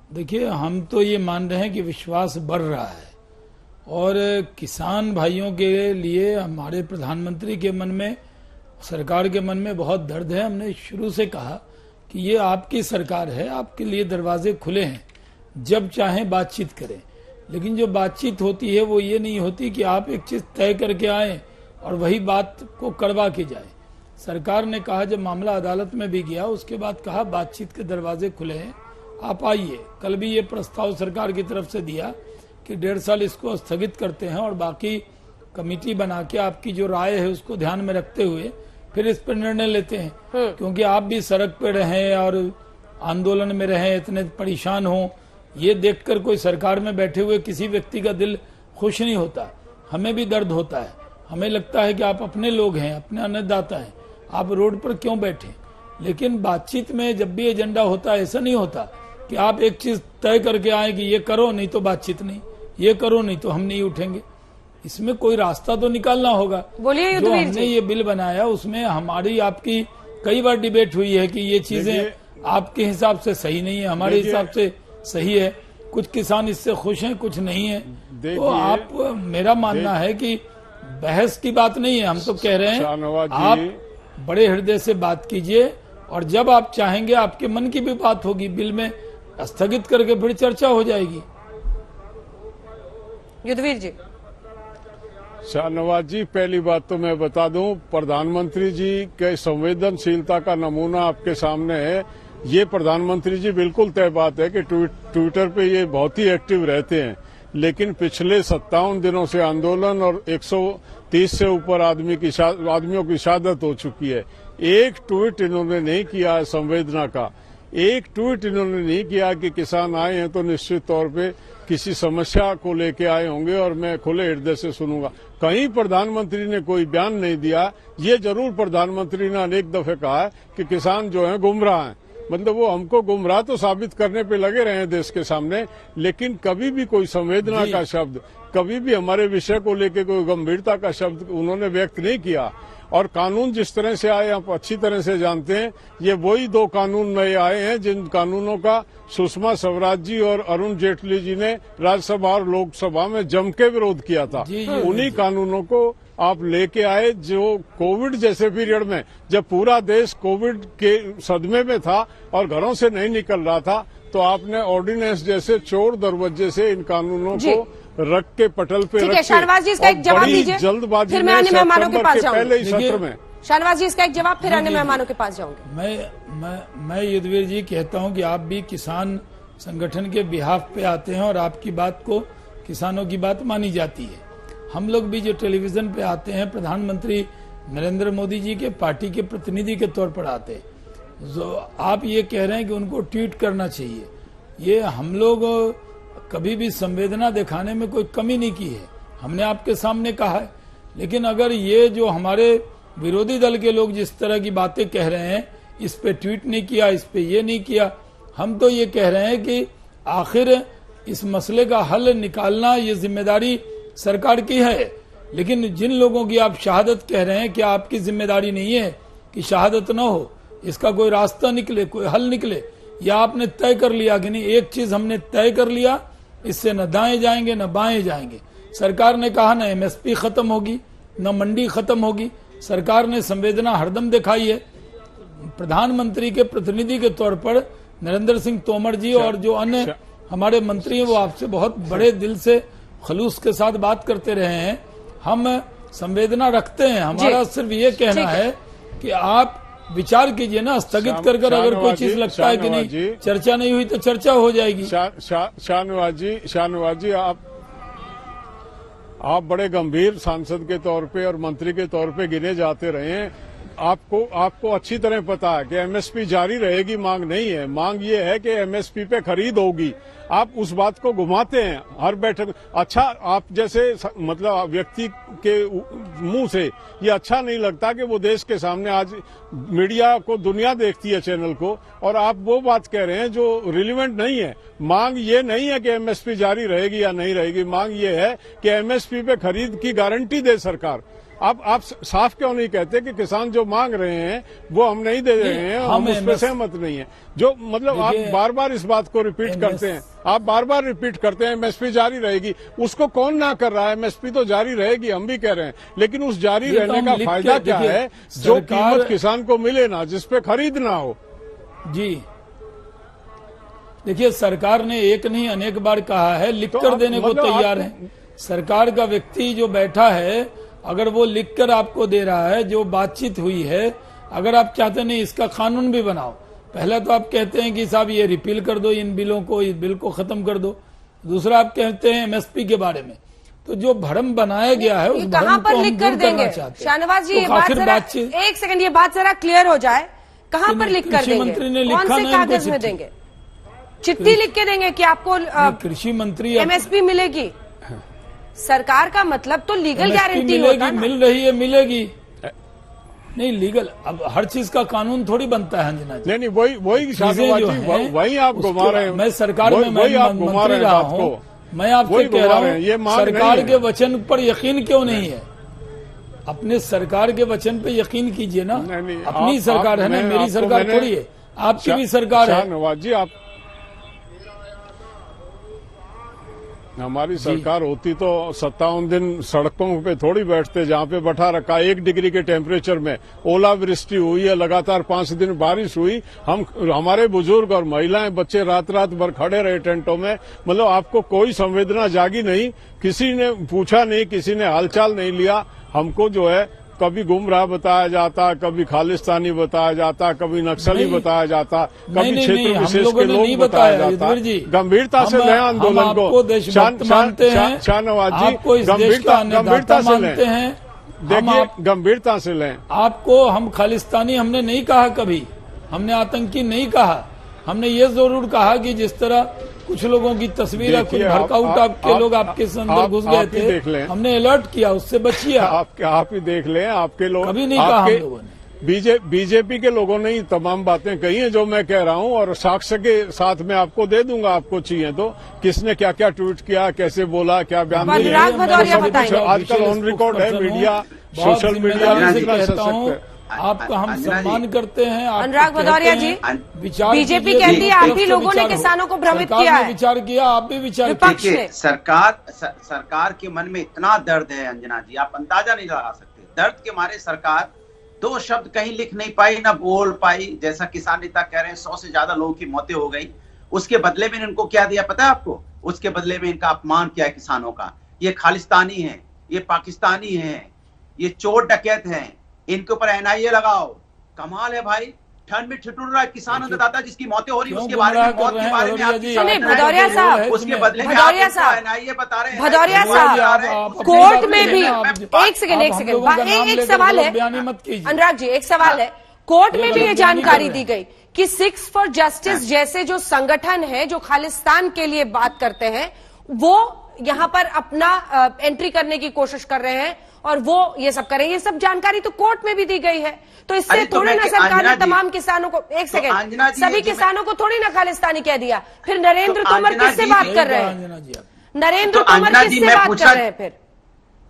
देखिए, हम तो ये मान रहे हैं कि विश्वास बढ़ रहा है और किसान भाइयों के लिए हमारे प्रधानमंत्री के मन में, सरकार के मन में बहुत दर्द है। हमने शुरू से कहा कि ये आपकी सरकार है, आपके लिए दरवाजे खुले हैं, जब चाहें बातचीत करें। लेकिन जो बातचीत होती है वो ये नहीं होती कि आप एक चीज तय करके आए और वही बात को करवा के जाए। सरकार ने कहा, जब मामला अदालत में भी गया उसके बाद कहा बातचीत के दरवाजे खुले हैं, आप आइए। कल भी ये प्रस्ताव सरकार की तरफ से दिया कि 1.5 साल इसको स्थगित करते हैं और बाकी कमेटी बना के आपकी जो राय है उसको ध्यान में रखते हुए फिर इस पर निर्णय लेते हैं। क्योंकि आप भी सड़क पे रहे और आंदोलन में रहे, इतने परेशान हो, ये देखकर कोई सरकार में बैठे हुए किसी व्यक्ति का दिल खुश नहीं होता। हमें भी दर्द होता है, हमें लगता है कि आप अपने लोग हैं, अपने अन्नदाता हैं, आप रोड पर क्यों बैठे। लेकिन बातचीत में जब भी एजेंडा होता है, ऐसा नहीं होता कि आप एक चीज तय करके आए कि ये करो नहीं तो बातचीत नहीं, ये करो नहीं तो हम नहीं उठेंगे। इसमें कोई रास्ता तो निकालना होगा। बोलिए, जो हमने ये बिल बनाया उसमें हमारी आपकी कई बार डिबेट हुई है कि ये चीजें आपके हिसाब से सही नहीं है, हमारे हिसाब से सही है। कुछ किसान इससे खुश हैं, कुछ नहीं है। तो आप, मेरा मानना है कि बहस की बात नहीं है, हम तो कह रहे हैं आप बड़े हृदय से बात कीजिए और जब आप चाहेंगे आपके मन की भी बात होगी, बिल में स्थगित करके फिर चर्चा हो जाएगी। युद्धवीर जी। शाहनवाज जी, पहली बात तो मैं बता दूं, प्रधानमंत्री जी के संवेदनशीलता का नमूना आपके सामने है। ये प्रधानमंत्री जी बिल्कुल तय बात है कि ट्विटर पे ये बहुत ही एक्टिव रहते हैं, लेकिन पिछले 57 दिनों से आंदोलन और 130 से ऊपर आदमियों की शहादत हो चुकी है। एक ट्वीट इन्होंने नहीं किया संवेदना का, एक ट्वीट इन्होंने नहीं किया कि किसान आए हैं तो निश्चित तौर पे किसी समस्या को लेके आए होंगे और मैं खुले हृदय से सुनूंगा। कहीं प्रधानमंत्री ने कोई बयान नहीं दिया। ये जरूर प्रधानमंत्री ने अनेक दफे कहा है कि किसान जो है गुमराह हैं, मतलब वो हमको गुमराह तो साबित करने पे लगे रहे हैं देश के सामने, लेकिन कभी भी कोई संवेदना का शब्द, कभी भी हमारे विषय को लेकर कोई गंभीरता का शब्द उन्होंने व्यक्त नहीं किया। और कानून जिस तरह से आए आप अच्छी तरह से जानते हैं, ये वही 2 कानून नए आए हैं जिन कानूनों का सुषमा स्वराज जी और अरुण जेटली जी ने राज्यसभा और लोकसभा में जम के विरोध किया था। उन्हीं कानूनों को आप लेके आए जो कोविड जैसे पीरियड में, जब पूरा देश कोविड के सदमे में था और घरों से नहीं निकल रहा था, तो आपने ऑर्डिनेंस जैसे चोर दरवाजे से इन कानूनों को रख के पटल पे रख के, शाहनवाज जी इसका एक जवाब दीजिए, जल्दबाजी फिर मैं अन्य मेहमानों के पास जाऊंगी। पहले ही सत्र में शाहनवाज जी इसका एक जवाब, फिर अन्य मेहमानों के पास जाऊंगी। मैं युद्धवीर जी कहता हूं कि आप भी किसान संगठन के बिहाफ पे आते हैं और आपकी बात को, किसानों की बात मानी जाती है। हम लोग भी जो टेलीविजन पे आते हैं, प्रधानमंत्री नरेंद्र मोदी जी के पार्टी के प्रतिनिधि के तौर पर आते हैं। जो आप ये कह रहे हैं कि उनको ट्वीट करना चाहिए, ये हम लोग कभी भी संवेदना दिखाने में कोई कमी नहीं की है, हमने आपके सामने कहा है। लेकिन अगर ये जो हमारे विरोधी दल के लोग जिस तरह की बातें कह रहे हैं, इस पे ट्वीट नहीं किया, इस पे ये नहीं किया, हम तो ये कह रहे हैं कि आखिर इस मसले का हल निकालना ये जिम्मेदारी सरकार की है। लेकिन जिन लोगों की आप शहादत कह रहे हैं, क्या आपकी जिम्मेदारी नहीं है कि शहादत न हो, इसका कोई रास्ता निकले, कोई हल निकले? या आपने तय कर लिया कि नहीं, एक चीज हमने तय कर लिया, इससे न दाएं जाएंगे न बाएं जाएंगे। सरकार ने कहा न एमएसपी खत्म होगी न मंडी खत्म होगी। सरकार ने संवेदना हरदम दिखाई है। प्रधानमंत्री के प्रतिनिधि के तौर पर नरेंद्र सिंह तोमर जी और जो अन्य हमारे मंत्री हैं, वो आपसे बहुत बड़े दिल से खलूस के साथ बात करते रहे हैं। हम संवेदना रखते हैं, हमारा सिर्फ ये कहना है कि आप विचार कीजिए ना, स्थगित कर अगर कोई चीज लगता है कि नहीं चर्चा नहीं हुई तो चर्चा हो जाएगी। शाहनवाज जी, आप बड़े गंभीर सांसद के तौर पे और मंत्री के तौर पे गिने जाते रहे हैं। आपको अच्छी तरह पता है कि एमएसपी जारी रहेगी, मांग नहीं है। मांग ये है कि एमएसपी पे खरीद होगी। आप उस बात को घुमाते हैं हर बैठक। अच्छा, आप जैसे मतलब व्यक्ति के मुंह से ये अच्छा नहीं लगता कि वो देश के सामने, आज मीडिया को दुनिया देखती है चैनल को, और आप वो बात कह रहे हैं जो रिलेवेंट नहीं है। मांग ये नहीं है कि एमएसपी जारी रहेगी या नहीं रहेगी, मांग ये है कि एमएसपी पे खरीद की गारंटी दे सरकार। आप साफ क्यों नहीं कहते कि किसान जो मांग रहे हैं वो हम नहीं दे रहे हैं, हम उस पर सहमत नहीं है? जो मतलब आप बार बार इस बात को रिपीट करते हैं, आप बार बार रिपीट करते हैं एमएसपी जारी रहेगी। उसको कौन ना कर रहा है? एमएसपी तो जारी रहेगी, हम भी कह रहे हैं, लेकिन उस जारी रहने का फायदा क्या है? जो कीमत किसान को मिले ना, जिसपे खरीद ना हो। जी देखिए, सरकार ने एक नहीं अनेक बार कहा है, लिखकर देने को तैयार है। सरकार का व्यक्ति जो बैठा है, अगर वो लिखकर आपको दे रहा है, जो बातचीत हुई है, अगर आप चाहते नहीं इसका कानून भी बनाओ, पहले तो आप कहते हैं कि साहब ये रिपील कर दो, इन बिलों को, इस बिल को खत्म कर दो। दूसरा आप कहते हैं एमएसपी के बारे में, तो जो भ्रम बनाया गया है उस भ्रम को हम दूर करना चाहते हैं। शाहनवाज जी, बातचीत एक सेकंड, ये बात जरा क्लियर हो जाए, कहाँ पर लिख कर देंगे? मंत्री ने लिखा, कौन से कागज में देंगे? चिट्ठी लिख के देंगे कि आपको कृषि मंत्री एमएसपी मिलेगी? सरकार का मतलब तो लीगल गारंटी होता है ना? मिल रही है, मिलेगी नहीं लीगल। अब हर चीज का कानून थोड़ी बनता है अंजना जी। नहीं वही वही आप घुमा रहे हैं। मैं सरकार में मंत्री रहा हूँ, मैं आपसे कह रहा हूँ सरकार के वचन पर यकीन क्यों नहीं है? अपने सरकार के वचन पे यकीन कीजिए ना। अपनी सरकार है ना, मेरी सरकार थोड़ी है, आपकी भी सरकार है। शाहनवाज जी, आप हमारी सरकार होती तो 57 दिन सड़कों पे थोड़ी बैठते, जहाँ पे बैठा रखा 1 डिग्री के टेम्परेचर में ओलावृष्टि हुई है, लगातार 5 दिन बारिश हुई, हमारे बुजुर्ग और महिलाएं बच्चे रात रात भर खड़े रहे टेंटों में। मतलब आपको कोई संवेदना जागी नहीं, किसी ने पूछा नहीं, किसी ने हालचाल नहीं लिया। हमको जो है कभी गुमराह बताया जाता, कभी खालिस्तानी बताया जाता, कभी नक्सली बताया जाता, कभी क्षेत्र विशेष के लोग बताया जाता। गंभीरता से लें आंदोलन को, शाहनवाज जी, गंभीरता से लें, देखिए गंभीरता से लें। आपको हम खालिस्तानी हमने नहीं कहा, कभी हमने आतंकी नहीं कहा। हमने ये जरूर कहा कि जिस तरह कुछ लोगों की तस्वीर कुछ भड़काऊ टाइप के लोग आपके अंदर घुस गए थे, हमने अलर्ट किया, उससे बचिए। आप ही देख लें, आपके लोग कभी नहीं कहा हम लोगों ने। बीजेपी के लोगों ने तमाम बातें कही हैं जो मैं कह रहा हूं, और साक्ष्य के साथ में आपको दे दूंगा, आपको चाहिए तो, किसने क्या क्या ट्वीट किया, कैसे बोला, क्या बयान दिया, आजकल ऑन रिकॉर्ड है मीडिया, सोशल मीडिया। आपका हम सम्मान करते हैं। अनुराग भदौरिया जी, बीजेपी कहती है आप ही लोगों ने किसानों को भ्रमित किया है। विचार किया, आप भी विचार कीजिए। सरकार के मन में इतना दर्द है अंजना जी, आप अंदाजा नहीं लगा सकते। दर्द के मारे सरकार 2 शब्द कहीं लिख नहीं पाई, ना बोल पाई। जैसा किसान नेता कह रहे हैं 100 से ज्यादा लोगों की मौतें हो गई। उसके बदले में इनको क्या दिया पता है आपको? उसके बदले में इनका अपमान किया है किसानों का। ये खालिस्तानी है, ये पाकिस्तानी है, ये चोर डकैत हैं, इनके ऊपर एनआईए लगाओ। कमाल है भाई, ठंड में ठिठुर रहा है किसान अन्नदाता जिसकी मौतें हो रही है, उसके बारे में, मौत के बारे में भदौरिया साहब, उसके बदले में एनआईए बता रहे हैं। भदौरिया साहब, कोर्ट में भी एक सेकंड एक सवाल है अनुराग जी, एक सवाल है। कोर्ट में भी ये जानकारी दी गई कि सिक्स फॉर जस्टिस जैसे जो संगठन है जो खालिस्तान के लिए बात करते हैं, वो यहाँ पर अपना एंट्री करने की कोशिश कर रहे हैं और वो ये सब करें। ये सब जानकारी तो कोर्ट में भी दी गई है, तो इससे थोड़ी ना सरकार ने तमाम किसानों को, एक सेकंड, सभी किसानों को थोड़ी ना खालिस्तानी कह दिया। फिर नरेंद्र तोमर किससे बात कर रहे हैं? नरेंद्र तोमर किससे बात कर रहे हैं? फिर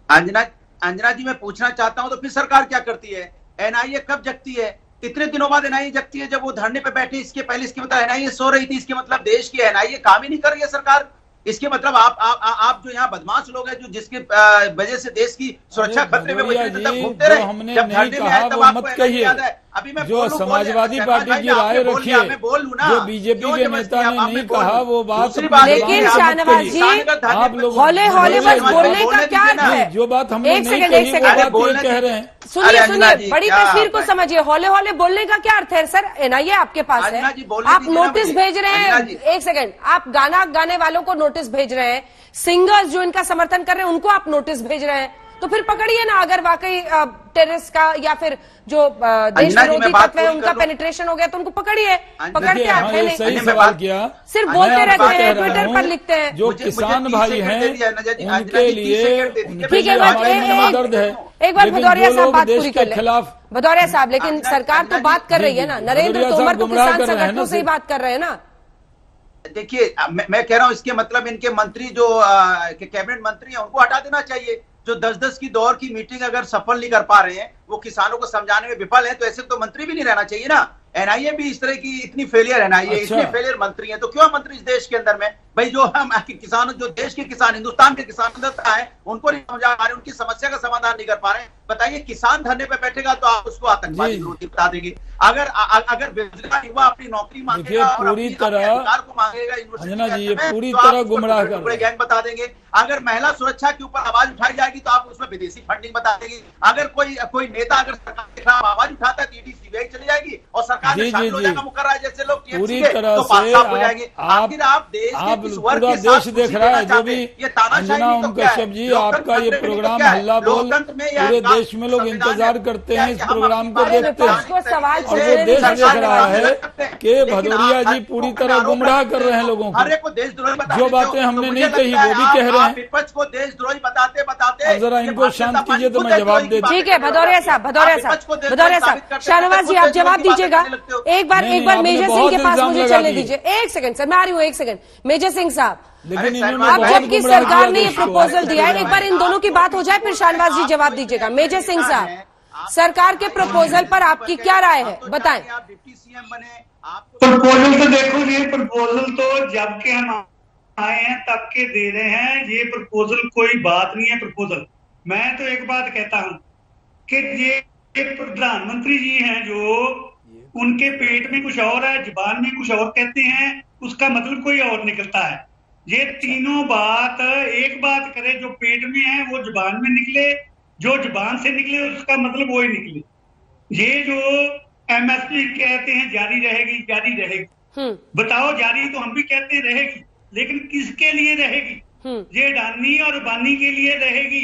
अंजना जी, मैं पूछना चाहता हूं तो फिर सरकार क्या करती है? एनआईए कब जगती है? कितने दिनों बाद एनआईए जगती है? जब वो धरने पे बैठे, इसके पहले इसके मतलब एनआईए सो रही थी। इसके मतलब देश की एनआईए काम ही नहीं कर रही है सरकार। इसके मतलब आप जो यहाँ बदमाश लोग हैं, जो जिसके वजह से देश की सुरक्षा खतरे में घूमते रहे, जब धरने में आए तब आपको याद है। अभी मैं जो समाजवादी पार्टी की राय रखी है, जो बीजेपी के नेता ने नहीं कहा वो बात। लेकिन शाहनवाज जी, आप लोग हौले हौले बस बोलने का क्या अर्थ है? जो बात हमने नहीं कही वो बात ये कह रहे हैं। सुनिए सुनिए, बड़ी तस्वीर को समझिए। हौले हौले बोलने का क्या अर्थ है? सर, एनआईए आपके पास है, आप नोटिस भेज रहे हैं। एक सेकंड, आप गाना गाने वालों को नोटिस भेज रहे हैं, सिंगर्स जो इनका समर्थन कर रहे हैं उनको आप नोटिस भेज रहे हैं, तो फिर पकड़िए ना। अगर वाकई टेररिस्ट का या फिर जो देश विरोधी तत्व है उनका पेनिट्रेशन हो गया तो उनको पकड़िए, पकड़ते आते हैं। सही सवाल किया, सिर्फ बोलते रहते हैं, ट्विटर पर लिखते हैं। जो किसान भाई हैं उनके लिए ठीक है, दर्द है। एक बार भदौरिया साहब बात पूरी कर ले। भदौरिया साहब, लेकिन सरकार तो बात कर रही है ना, नरेंद्र तोमर तो किसान संगठनों से ही बात कर रहे हैं ना। देखिए, मैं कह रहा हूं इसके मतलब इनके मंत्री जो कैबिनेट मंत्री हैं उनको हटा देना चाहिए। जो 10-10 की दौर की मीटिंग अगर सफल नहीं कर पा रहे हैं, वो किसानों को समझाने में विफल है, तो ऐसे तो मंत्री भी नहीं रहना चाहिए ना। एनआईए भी इस तरह की इतनी फेलियर एनआईए, इतने फेलियर मंत्री हैं, तो क्यों मंत्री इस देश के अंदर में? भाई जो हम किसानों, जो देश के किसान, हिंदुस्तान के किसान है, उनको नहीं समझा पा रहे, उनकी समस्या का समाधान नहीं कर पा रहे। बताइए, किसान धरने पे बैठेगा तो आप उसको आतंकवादी विरोधी बता देंगे। अगर बेरोजगार युवा अपनी नौकरी मांगेगा और अपने अधिकार को मांगेगा, अंजना जी ये पूरी तरह गुमराह कर रहे हैं, गैंग बता देंगे। अगर महिला सुरक्षा के ऊपर आवाज उठाई जाएगी तो आप उसमें विदेशी फंडिंग बता देंगे। अगर कोई नेता अगर सरकार के खिलाफ आवाज उठाता है तो ईडी सीबीआई चली जाएगी और सरकार में शामिल हो जाएगा मुकर्रर है जैसे लोग पूरी तरह से आखिर आप देश के पूरा देश देख रहा है। जो भी अंजना ओम कश्यप जी, आपका ये प्रोग्राम हल्ला बोल पूरे देश में लोग इंतजार करते हैं, इस प्रोग्राम को देखते हैं और वो देश देख रहा है कि भदौरिया जी पूरी तरह गुमराह कर रहे हैं लोगों को। जो बातें हमने नहीं कही वो भी कह रहे हैं। विपक्ष को देशद्रोही बताते जरा इनको शांत कीजिए तो मैं जवाब दे। ठीक है भदौरिया साहब, शाहनवाज जी आप जवाब दीजिएगा। एक बार मेजर सिंह के पास मुझे चलने दीजिए। एक सेकंड सर, मैं आ रही हूँ, एक सेकंड। मेजर सिंह साहब, अब जबकि सरकार ने ये प्रपोजल दिया है, एक बार इन दोनों की बात हो जाए, फिर शाहनवाज जी जवाब दीजिएगा। मेजर सिंह साहब, सरकार के प्रपोजल पर आपकी क्या राय है, बताएं। प्रपोजल तो देखो, ये प्रपोजल तो जब के हम आए हैं तब के दे रहे हैं, ये प्रपोजल कोई बात नहीं है। प्रपोजल, मैं तो एक बात कहता हूं कि ये प्रधानमंत्री जी हैं जो उनके पेट में कुछ और है, जुबान में कुछ और कहते हैं, उसका मतलब कोई और निकलता है। ये तीनों बात एक बात करे, जो पेट में है वो जुबान में निकले, जो जुबान से निकले उसका मतलब वो ही निकले। ये जो एमएसपी कहते हैं जारी रहेगी, बताओ जारी तो हम भी कहते रहेगी, लेकिन किसके लिए रहेगी? ये अडानी और अंबानी के लिए रहेगी।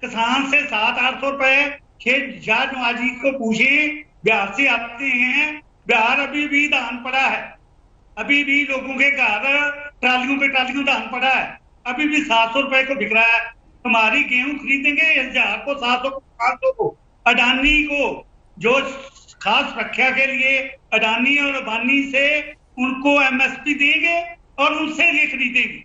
किसान से 700-800 रुपए जी को पूछे, बिहार से आते हैं, बिहार अभी भी धान पड़ा है, अभी भी लोगों के घर ट्रालियों पे ट्रालियों धान पड़ा है, अभी भी 700 रुपए को बिक रहा है। हमारी गेहूं खरीदेंगे 1000 को, 700 को, 500 को। अडानी को जो खास रक्षा के लिए अडानी और अंबानी से उनको एमएसपी देंगे और उनसे ये खरीदेंगे।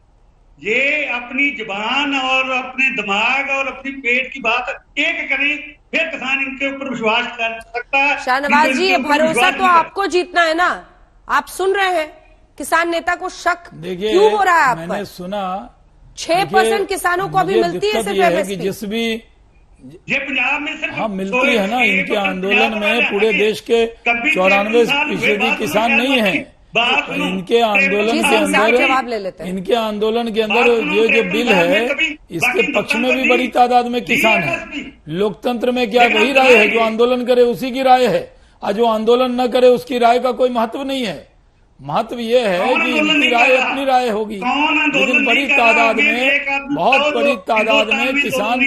ये अपनी जुबान और अपने दिमाग और अपनी पेट की बात एक करें, फिर किसान इनके ऊपर विश्वास कर सकता है। शाहनवाज जी, ये भरोसा तो आपको जीतना है ना, आप सुन रहे हैं किसान नेता को शक क्यों हो रहा है आप मैंने सुना 6% किसानों को अभी मिलती है सिर्फ एमएसपी। जिस भी ये पंजाब में सिर्फ हाँ मिलती है ना, इनके आंदोलन में पूरे देश के 94% किसान नहीं है। इनके आंदोलन के अंदर ये जो बिल है इसके पक्ष में भी बड़ी तादाद में किसान है। लोकतंत्र में क्या वही राय है? जो आंदोलन करे उसी की राय है, और जो आंदोलन न करे उसकी राय का कोई महत्व नहीं है। महत्व ये है कि इनकी राय अपनी राय होगी, लेकिन बड़ी तादाद में, बहुत बड़ी तादाद में किसान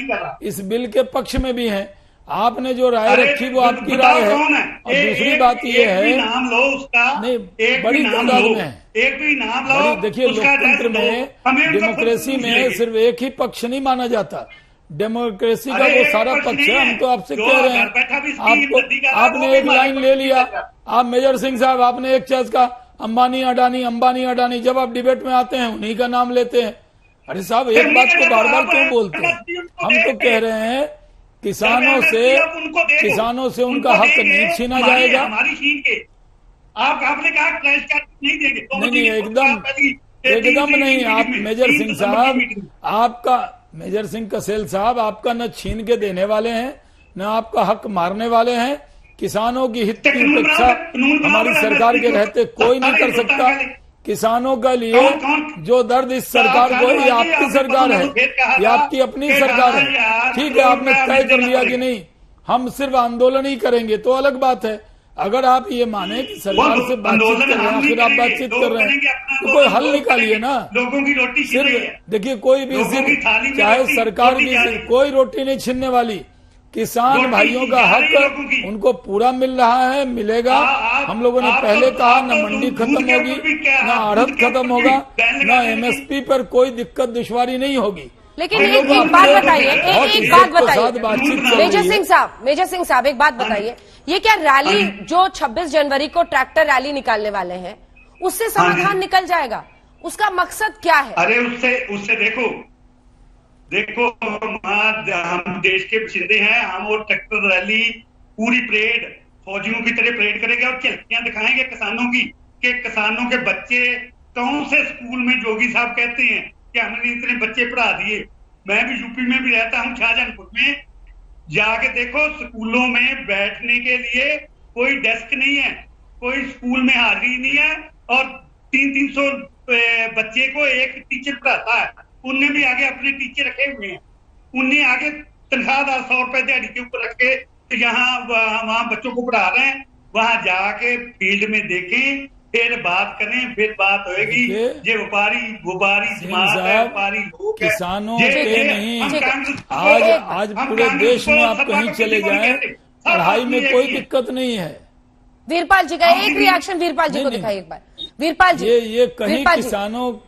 इस बिल के पक्ष में भी हैं। आपने जो राय रखी वो आपकी राय है, और दूसरी बात ये है नहीं बड़ी तादाद में है। बड़ी देखिए, लोकतंत्र में, डेमोक्रेसी में सिर्फ एक ही पक्ष नहीं माना जाता। डेमोक्रेसी का वो सारा पक्ष है। हम तो आपसे कह रहे हैं, आपने एक लाइन ले लिया, आप मेजर सिंह साहब आपने एक चीज का अंबानी अडानी, जब आप डिबेट में आते हैं उन्हीं का नाम लेते हैं। अरे साहब, एक बात को बार बार क्यों बोलते हैं? हम तो कह रहे हैं किसानों से उनका हक नहीं छीना जाएगा। आपने कहा नहीं देंगे, नहीं, एकदम नहीं। आप मेजर सिंह साहब, आपका मेजर सिंह कसेल साहब, आपका न छीन के देने वाले हैं, न आपका हक मारने वाले हैं। किसानों की हित की उपेक्षा हमारी सरकार के रहते कोई नहीं कर सकता। किसानों के लिए जो दर्द इस सरकार को, ये आपकी सरकार है, ये आपकी अपनी सरकार है। ठीक है, आपने तय कर लिया कि नहीं हम सिर्फ आंदोलन ही करेंगे तो अलग बात है। अगर आप ये माने कि सरकार से बातचीत कर रहे हैं, फिर आप बातचीत कर रहे हैं तो कोई हल निकालिए ना। सिर्फ देखिए, कोई भी सिर्फ चाहे सरकार की कोई रोटी नहीं छीनने वाली। किसान भाइयों का हक उनको पूरा मिल रहा है, मिलेगा। हम लोगों ने पहले कहा न मंडी खत्म होगी, न आढ़त खत्म होगा, न एमएसपी पर कोई दिक्कत दुश्वारी नहीं होगी। लेकिन एक बात बताइए, मेजर सिंह साहब एक बात बताइए, ये क्या रैली जो 26 जनवरी को ट्रैक्टर रैली निकालने वाले हैं उससे समाधान निकल जाएगा? उसका मकसद क्या है? अरे उससे देखो हम देश के बशिंदे हैं, हम और ट्रैक्टर रैली पूरी परेड फौजियों की तरह परेड करेंगे और झलकियां दिखाएंगे किसानों की कि किसानों के बच्चे कौन से स्कूल में जोगी साहब कहते हैं कि हमने इतने बच्चे पढ़ा दिए। मैं भी यूपी में भी रहता हूँ, शाहजहांपुर में जाके देखो स्कूलों में बैठने के लिए कोई डेस्क नहीं है, कोई स्कूल में हाजिरी नहीं है और 300 बच्चे को एक टीचर पढ़ाता है। उनने भी आगे अपने टीचर रखे हुए हैं, उनने आगे तनख्वाहदार 100 रुपए दिहाड़ी के ऊपर रखे यहाँ वहां बच्चों को पढ़ा रहे हैं। वहां जाके फील्ड में देखें, फिर बात करें, फिर बात होगी। ये व्यापारी समाज है, व्यापारी लोग किसानों के नहीं, आज पूरे देश में आप कहीं चले जाएं, पढ़ाई में कोई दिक्कत नहीं है। वीरपाल जी का एक रिएक्शन वीरपाल जी को दिखाइए एक बार। वीरपाल जी, ये कहीं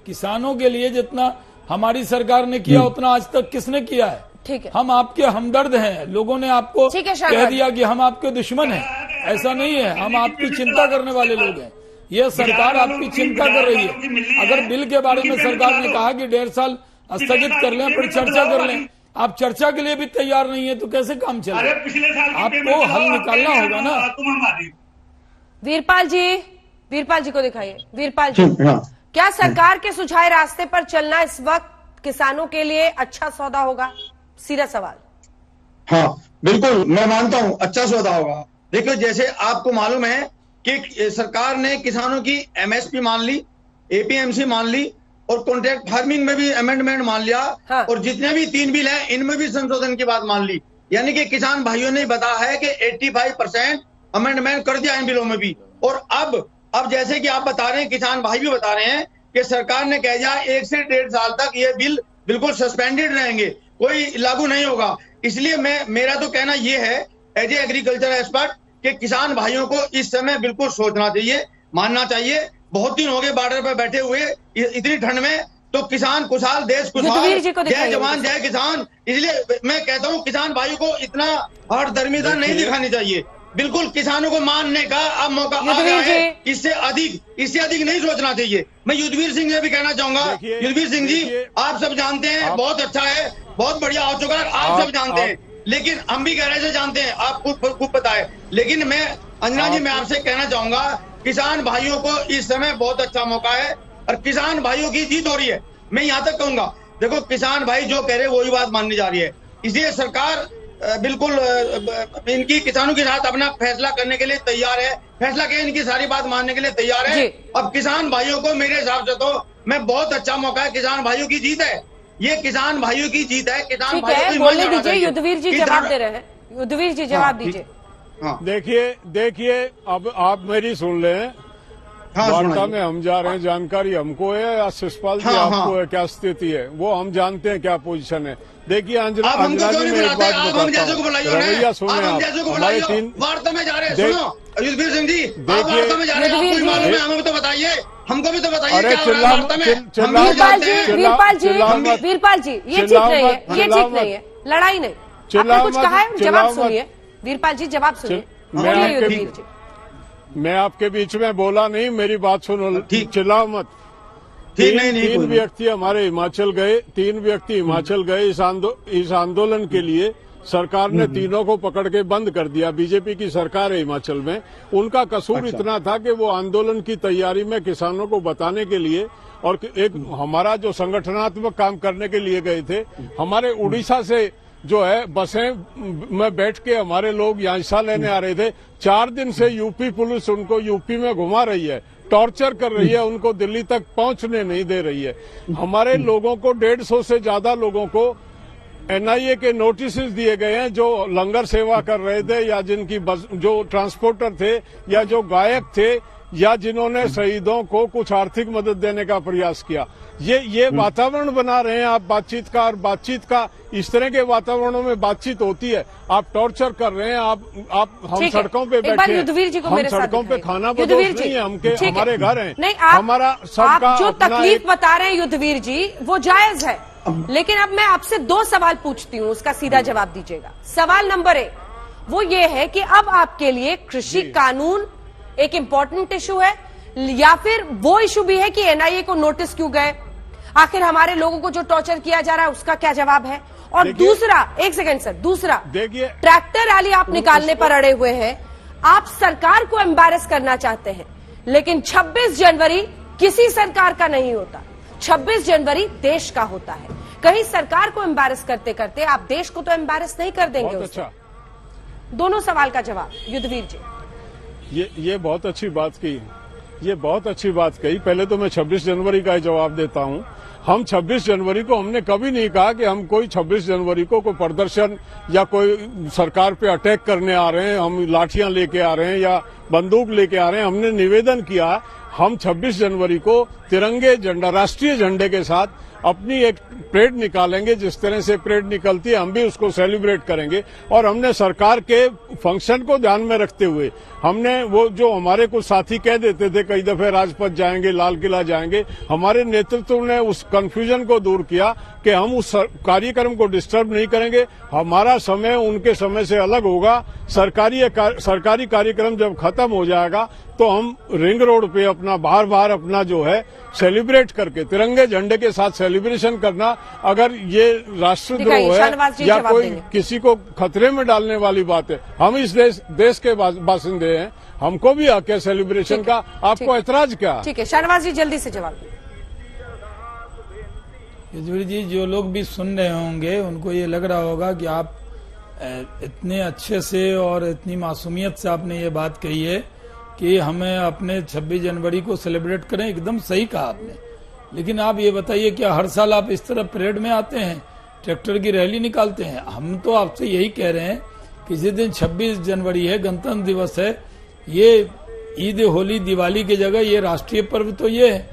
किसानों के लिए जितना हमारी सरकार ने किया उतना आज तक किसने किया है? ठीक है, हम आपके हमदर्द हैं, लोगों ने आपको कह दिया कि हम आपके दुश्मन हैं, ऐसा नहीं है, हम आपकी चिंता करने वाले लोग हैं। ये सरकार आपकी चिंता कर रही है। अगर बिल के बारे में सरकार ने कहा कि 1.5 साल स्थगित कर लें, फिर चर्चा कर लें, आप चर्चा के लिए भी तैयार नहीं है तो कैसे काम चले? आपको हल निकालना होगा ना। वीरपाल जी को दिखाइए। वीरपाल जी, क्या सरकार के सुझाए रास्ते पर चलना इस वक्त किसानों के लिए अच्छा सौदा होगा? सीधा सवाल। हाँ बिल्कुल, मैं मानता हूं अच्छा सौदा होगा। देखो जैसे आपको मालूम है कि सरकार ने किसानों की एमएसपी मान ली, एपीएमसी मान ली और कॉन्ट्रैक्ट फार्मिंग में भी अमेंडमेंट मान लिया। हाँ। और जितने भी 3 बिल हैं इनमें भी संशोधन की बात मान ली। यानी कि किसान भाइयों ने बताया है कि 85% अमेंडमेंट कर दिया इन बिलों में भी। और अब जैसे कि आप बता रहे हैं, किसान भाई भी बता रहे हैं कि सरकार ने कह दिया 1 से 1.5 साल तक ये बिल बिल्कुल सस्पेंडेड रहेंगे, कोई लागू नहीं होगा। इसलिए मेरा तो कहना ये है एज ए एग्रीकल्चर एक्सपर्ट कि किसान भाइयों को इस समय बिल्कुल सोचना चाहिए, मानना चाहिए। बहुत दिन हो गए बॉर्डर पर बैठे हुए इतनी ठंड में, तो किसान खुशहाल, देश खुशहाल, जय जवान जय किसान। इसलिए मैं कहता हूँ किसान भाइयों को इतना हठधर्मिता नहीं दिखानी चाहिए। बिल्कुल किसानों को मानने का अब मौका आ गया है। इससे अधिक नहीं सोचना चाहिए। मैं युद्धवीर सिंह से भी कहना चाहूंगा, युद्धवीर सिंह जी आप सब जानते हैं, बहुत अच्छा है, बहुत बढ़िया हो चुका है, आप सब जानते हैं, लेकिन हम भी गहराई से जानते हैं, आप खूब पता है। लेकिन मैं अंजना जी मैं आपसे कहना चाहूंगा किसान भाइयों को इस समय बहुत अच्छा मौका है और किसान भाइयों की जीत हो रही है। मैं यहाँ तक कहूंगा, देखो किसान भाई जो कह रहे हैं वही बात माननी जा रही है। इसलिए सरकार बिल्कुल इनकी किसानों के साथ अपना फैसला करने के लिए तैयार है, फैसला क्या इनकी सारी बात मानने के लिए तैयार है। अब किसान भाइयों को मेरे हिसाब से तो मैं बहुत अच्छा मौका है, किसान भाइयों की जीत है, ये किसान भाइयों की जीत है। किसान भाइयों बोलने दीजिए, युद्धवीर जी जवाब दे रहे हैं। युद्धवीर जी जवाब दीजिए। देखिए अब आप मेरी सुन लें। वार्ता में हम जा रहे हैं, जानकारी हमको है या शिषपाल जी आपको है? क्या स्थिति है वो हम जानते हैं, क्या पोजीशन है। देखिए अंजना जी मैं एक बात बताता हूँ, रवैया सुने आप, हमारे 3 वार्ता में जा रहे हैं, सुनो युद्धवीर सिंह जी, देखिए हमें तो बताइए, हमको भी तो बताइए। अरे वीरपाल जी ये ठीक नहीं है, ये ठीक नहीं है, लड़ाई नहीं, आपने कुछ कहा है, जवाब सुनिए। वीरपाल जी जवाब सुनिए। मैं आपके बीच में बोला नहीं, मेरी बात सुनो, चिल्लाओ मत। तीन व्यक्ति हमारे हिमाचल गए, 3 व्यक्ति हिमाचल गए इस आंदोलन के लिए। सरकार ने तीनों को पकड़ के बंद कर दिया। बीजेपी की सरकार है हिमाचल में। उनका कसूर इतना था कि वो आंदोलन की तैयारी में किसानों को बताने के लिए और एक हमारा जो संगठनात्मक काम करने के लिए गए थे। हमारे उड़ीसा से जो है बसें में बैठ के हमारे लोग यहाँ हिस्सा लेने आ रहे थे। 4 दिन से यूपी पुलिस उनको यूपी में घुमा रही है, टॉर्चर कर रही है, उनको दिल्ली तक पहुंचने नहीं दे रही है। हमारे लोगों को 150 से ज्यादा लोगों को एनआईए के नोटिस दिए गए हैं जो लंगर सेवा कर रहे थे या जिनकी जो ट्रांसपोर्टर थे या जो गायक थे या जिन्होंने शहीदों को कुछ आर्थिक मदद देने का प्रयास किया। ये वातावरण बना रहे हैं आप बातचीत का, और बातचीत का इस तरह के वातावरणों में बातचीत होती है। आप टॉर्चर कर रहे हैं, आप हम सड़कों पे बैठे हैं, हम सड़कों पे खाना बदोश नहीं है, हमारे घर हैं, हमारा सबका जो तकलीफ बता रहे हैं युद्धवीर जी वो जायज है, लेकिन अब मैं आपसे 2 सवाल पूछती हूँ, उसका सीधा जवाब दीजिएगा। सवाल नंबर 1 वो ये है कि अब आपके लिए कृषि कानून एक इम्पोर्टेंट इशू है या फिर वो इशू भी है कि एनआईए को नोटिस क्यों गए? आखिर हमारे लोगों को जो टॉर्चर किया जा रहा है उसका क्या जवाब है? और दूसरा, एक सेकंड सर, दूसरा, देखिए ट्रैक्टर रैली आप निकालने पर अड़े हुए हैं, आप सरकार को एम्बैरस करना चाहते हैं, लेकिन 26 जनवरी किसी सरकार का नहीं होता, 26 जनवरी देश का होता है। कहीं सरकार को एम्बैरस करते करते आप देश को तो एम्बैरस नहीं कर देंगे? अच्छा, दोनों सवाल का जवाब युद्धवीर जी। ये बहुत अच्छी बात की, ये बहुत अच्छी बात कही। पहले तो मैं 26 जनवरी का ही जवाब देता हूं। हम 26 जनवरी को हमने कभी नहीं कहा कि हम कोई 26 जनवरी को कोई प्रदर्शन या कोई सरकार पे अटैक करने आ रहे हैं, हम लाठियां लेके आ रहे हैं या बंदूक लेके आ रहे हैं। हमने निवेदन किया, हम 26 जनवरी को तिरंगे झंडा, राष्ट्रीय झंडे के साथ अपनी एक परेड निकालेंगे। जिस तरह से परेड निकलती है हम भी उसको सेलिब्रेट करेंगे। और हमने सरकार के फंक्शन को ध्यान में रखते हुए हमने वो जो हमारे कुछ साथी कह देते थे कई दफे राजपथ जाएंगे, लाल किला जाएंगे, हमारे नेतृत्व ने उस कंफ्यूजन को दूर किया कि हम उस कार्यक्रम को डिस्टर्ब नहीं करेंगे। हमारा समय उनके समय से अलग होगा। सरकारी कार्यक्रम जब खत्म हो जाएगा तो हम रिंग रोड पे अपना बाहर अपना जो है सेलिब्रेट करके तिरंगे झंडे के साथ सेलिब्रेशन करना, अगर ये राष्ट्रद्रोह है या कोई किसी को खतरे में डालने वाली बात है, हम इस देश के बासिंदे हैं, हमको भी हक है सेलिब्रेशन का। आपको ऐतराज क्या? ठीक है, शाहनवाज जी जल्दी से जवाब। युद्धवीर जी, जो लोग भी सुन रहे होंगे उनको ये लग रहा होगा कि आप इतने अच्छे से और इतनी मासूमियत से आपने ये बात कही है कि हमें अपने 26 जनवरी को सेलिब्रेट करें। एकदम सही कहा आपने, लेकिन आप ये बताइए क्या हर साल आप इस तरह परेड में आते हैं, ट्रैक्टर की रैली निकालते हैं? हम तो आपसे यही कह रहे हैं कि जिस दिन 26 जनवरी है, गणतंत्र दिवस है, ये ईद, होली, दिवाली की जगह ये राष्ट्रीय पर्व तो ये है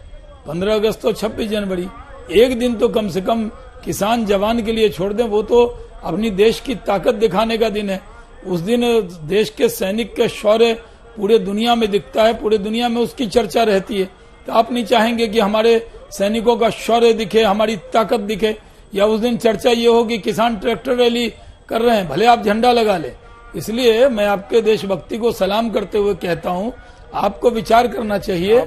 15 अगस्त तो 26 जनवरी। एक दिन तो कम से कम किसान जवान के लिए छोड़ दें, वो तो अपनी देश की ताकत दिखाने का दिन है। उस दिन देश के सैनिक के शौर्य पूरे दुनिया में दिखता है, पूरे दुनिया में उसकी चर्चा रहती है। तो आप नहीं चाहेंगे कि हमारे सैनिकों का शौर्य दिखे, हमारी ताकत दिखे, या उस दिन चर्चा ये हो कि किसान ट्रैक्टर रैली कर रहे हैं, भले आप झंडा लगा ले। इसलिए मैं आपके देशभक्ति को सलाम करते हुए कहता हूं, आपको विचार करना चाहिए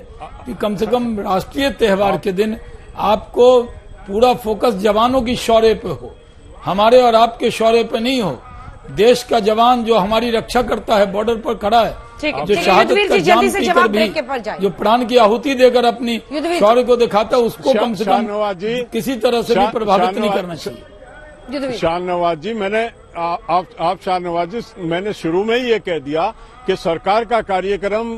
कि कम से कम राष्ट्रीय त्योहार के दिन आपको पूरा फोकस जवानों की शौर्य पे हो, हमारे और आपके शौर्य पे नहीं हो। देश का जवान जो हमारी रक्षा करता है, बॉर्डर पर खड़ा है, जो शहादत का जाम पीकर भी जो प्राण की आहुति देकर अपनी शौर्य को दिखाता है, उसको कम से कम किसी तरह से भी प्रभावित नहीं करना चाहिए। शाहनवाज जी, आप शाहनवाज जी, मैंने शुरू में ही ये कह दिया कि सरकार का कार्यक्रम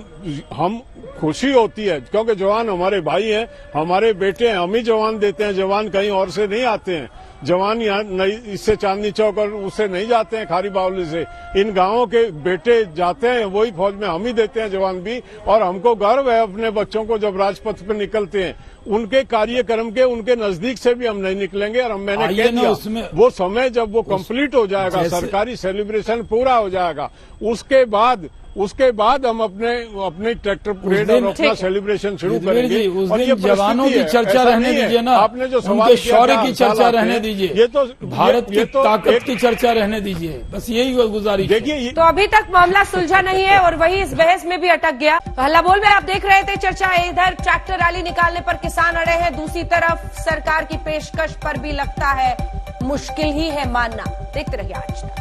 हम खुशी होती है क्योंकि जवान हमारे भाई हैं, हमारे बेटे हैं, हम ही जवान देते हैं। जवान कहीं और से नहीं आते हैं, जवान यहाँ इससे चांदनी चौक और उससे नहीं जाते हैं, खारी बावली से। इन गांवों के बेटे जाते हैं, वही फौज में हम ही देते हैं जवान भी। और हमको गर्व है अपने बच्चों को जब राजपथ पर निकलते हैं, उनके कार्यक्रम के उनके नजदीक से भी हम नहीं निकलेंगे। और मैंने कह दिया वो समय जब वो कंप्लीट हो जाएगा, सरकारी सेलिब्रेशन पूरा हो जाएगा, उसके बाद हम अपने ट्रैक्टर परेड और अपना सेलिब्रेशन शुरू करेंगे। उस दिन जवानों की चर्चा रहने दीजिए ना, आपने जो उनके शौर्य की चर्चा रहने दीजिए, ये तो भारत की ताकत की चर्चा रहने दीजिए, बस यही गुजारिश। देखिए, तो अभी तक मामला सुलझा नहीं है और वही इस बहस में भी अटक गया। हल्ला बोल में आप देख रहे थे चर्चा, इधर ट्रैक्टर रैली निकालने पर किसान अड़े हैं, दूसरी तरफ सरकार की पेशकश पर भी लगता है मुश्किल ही है मानना। देखते रहिए आज तक।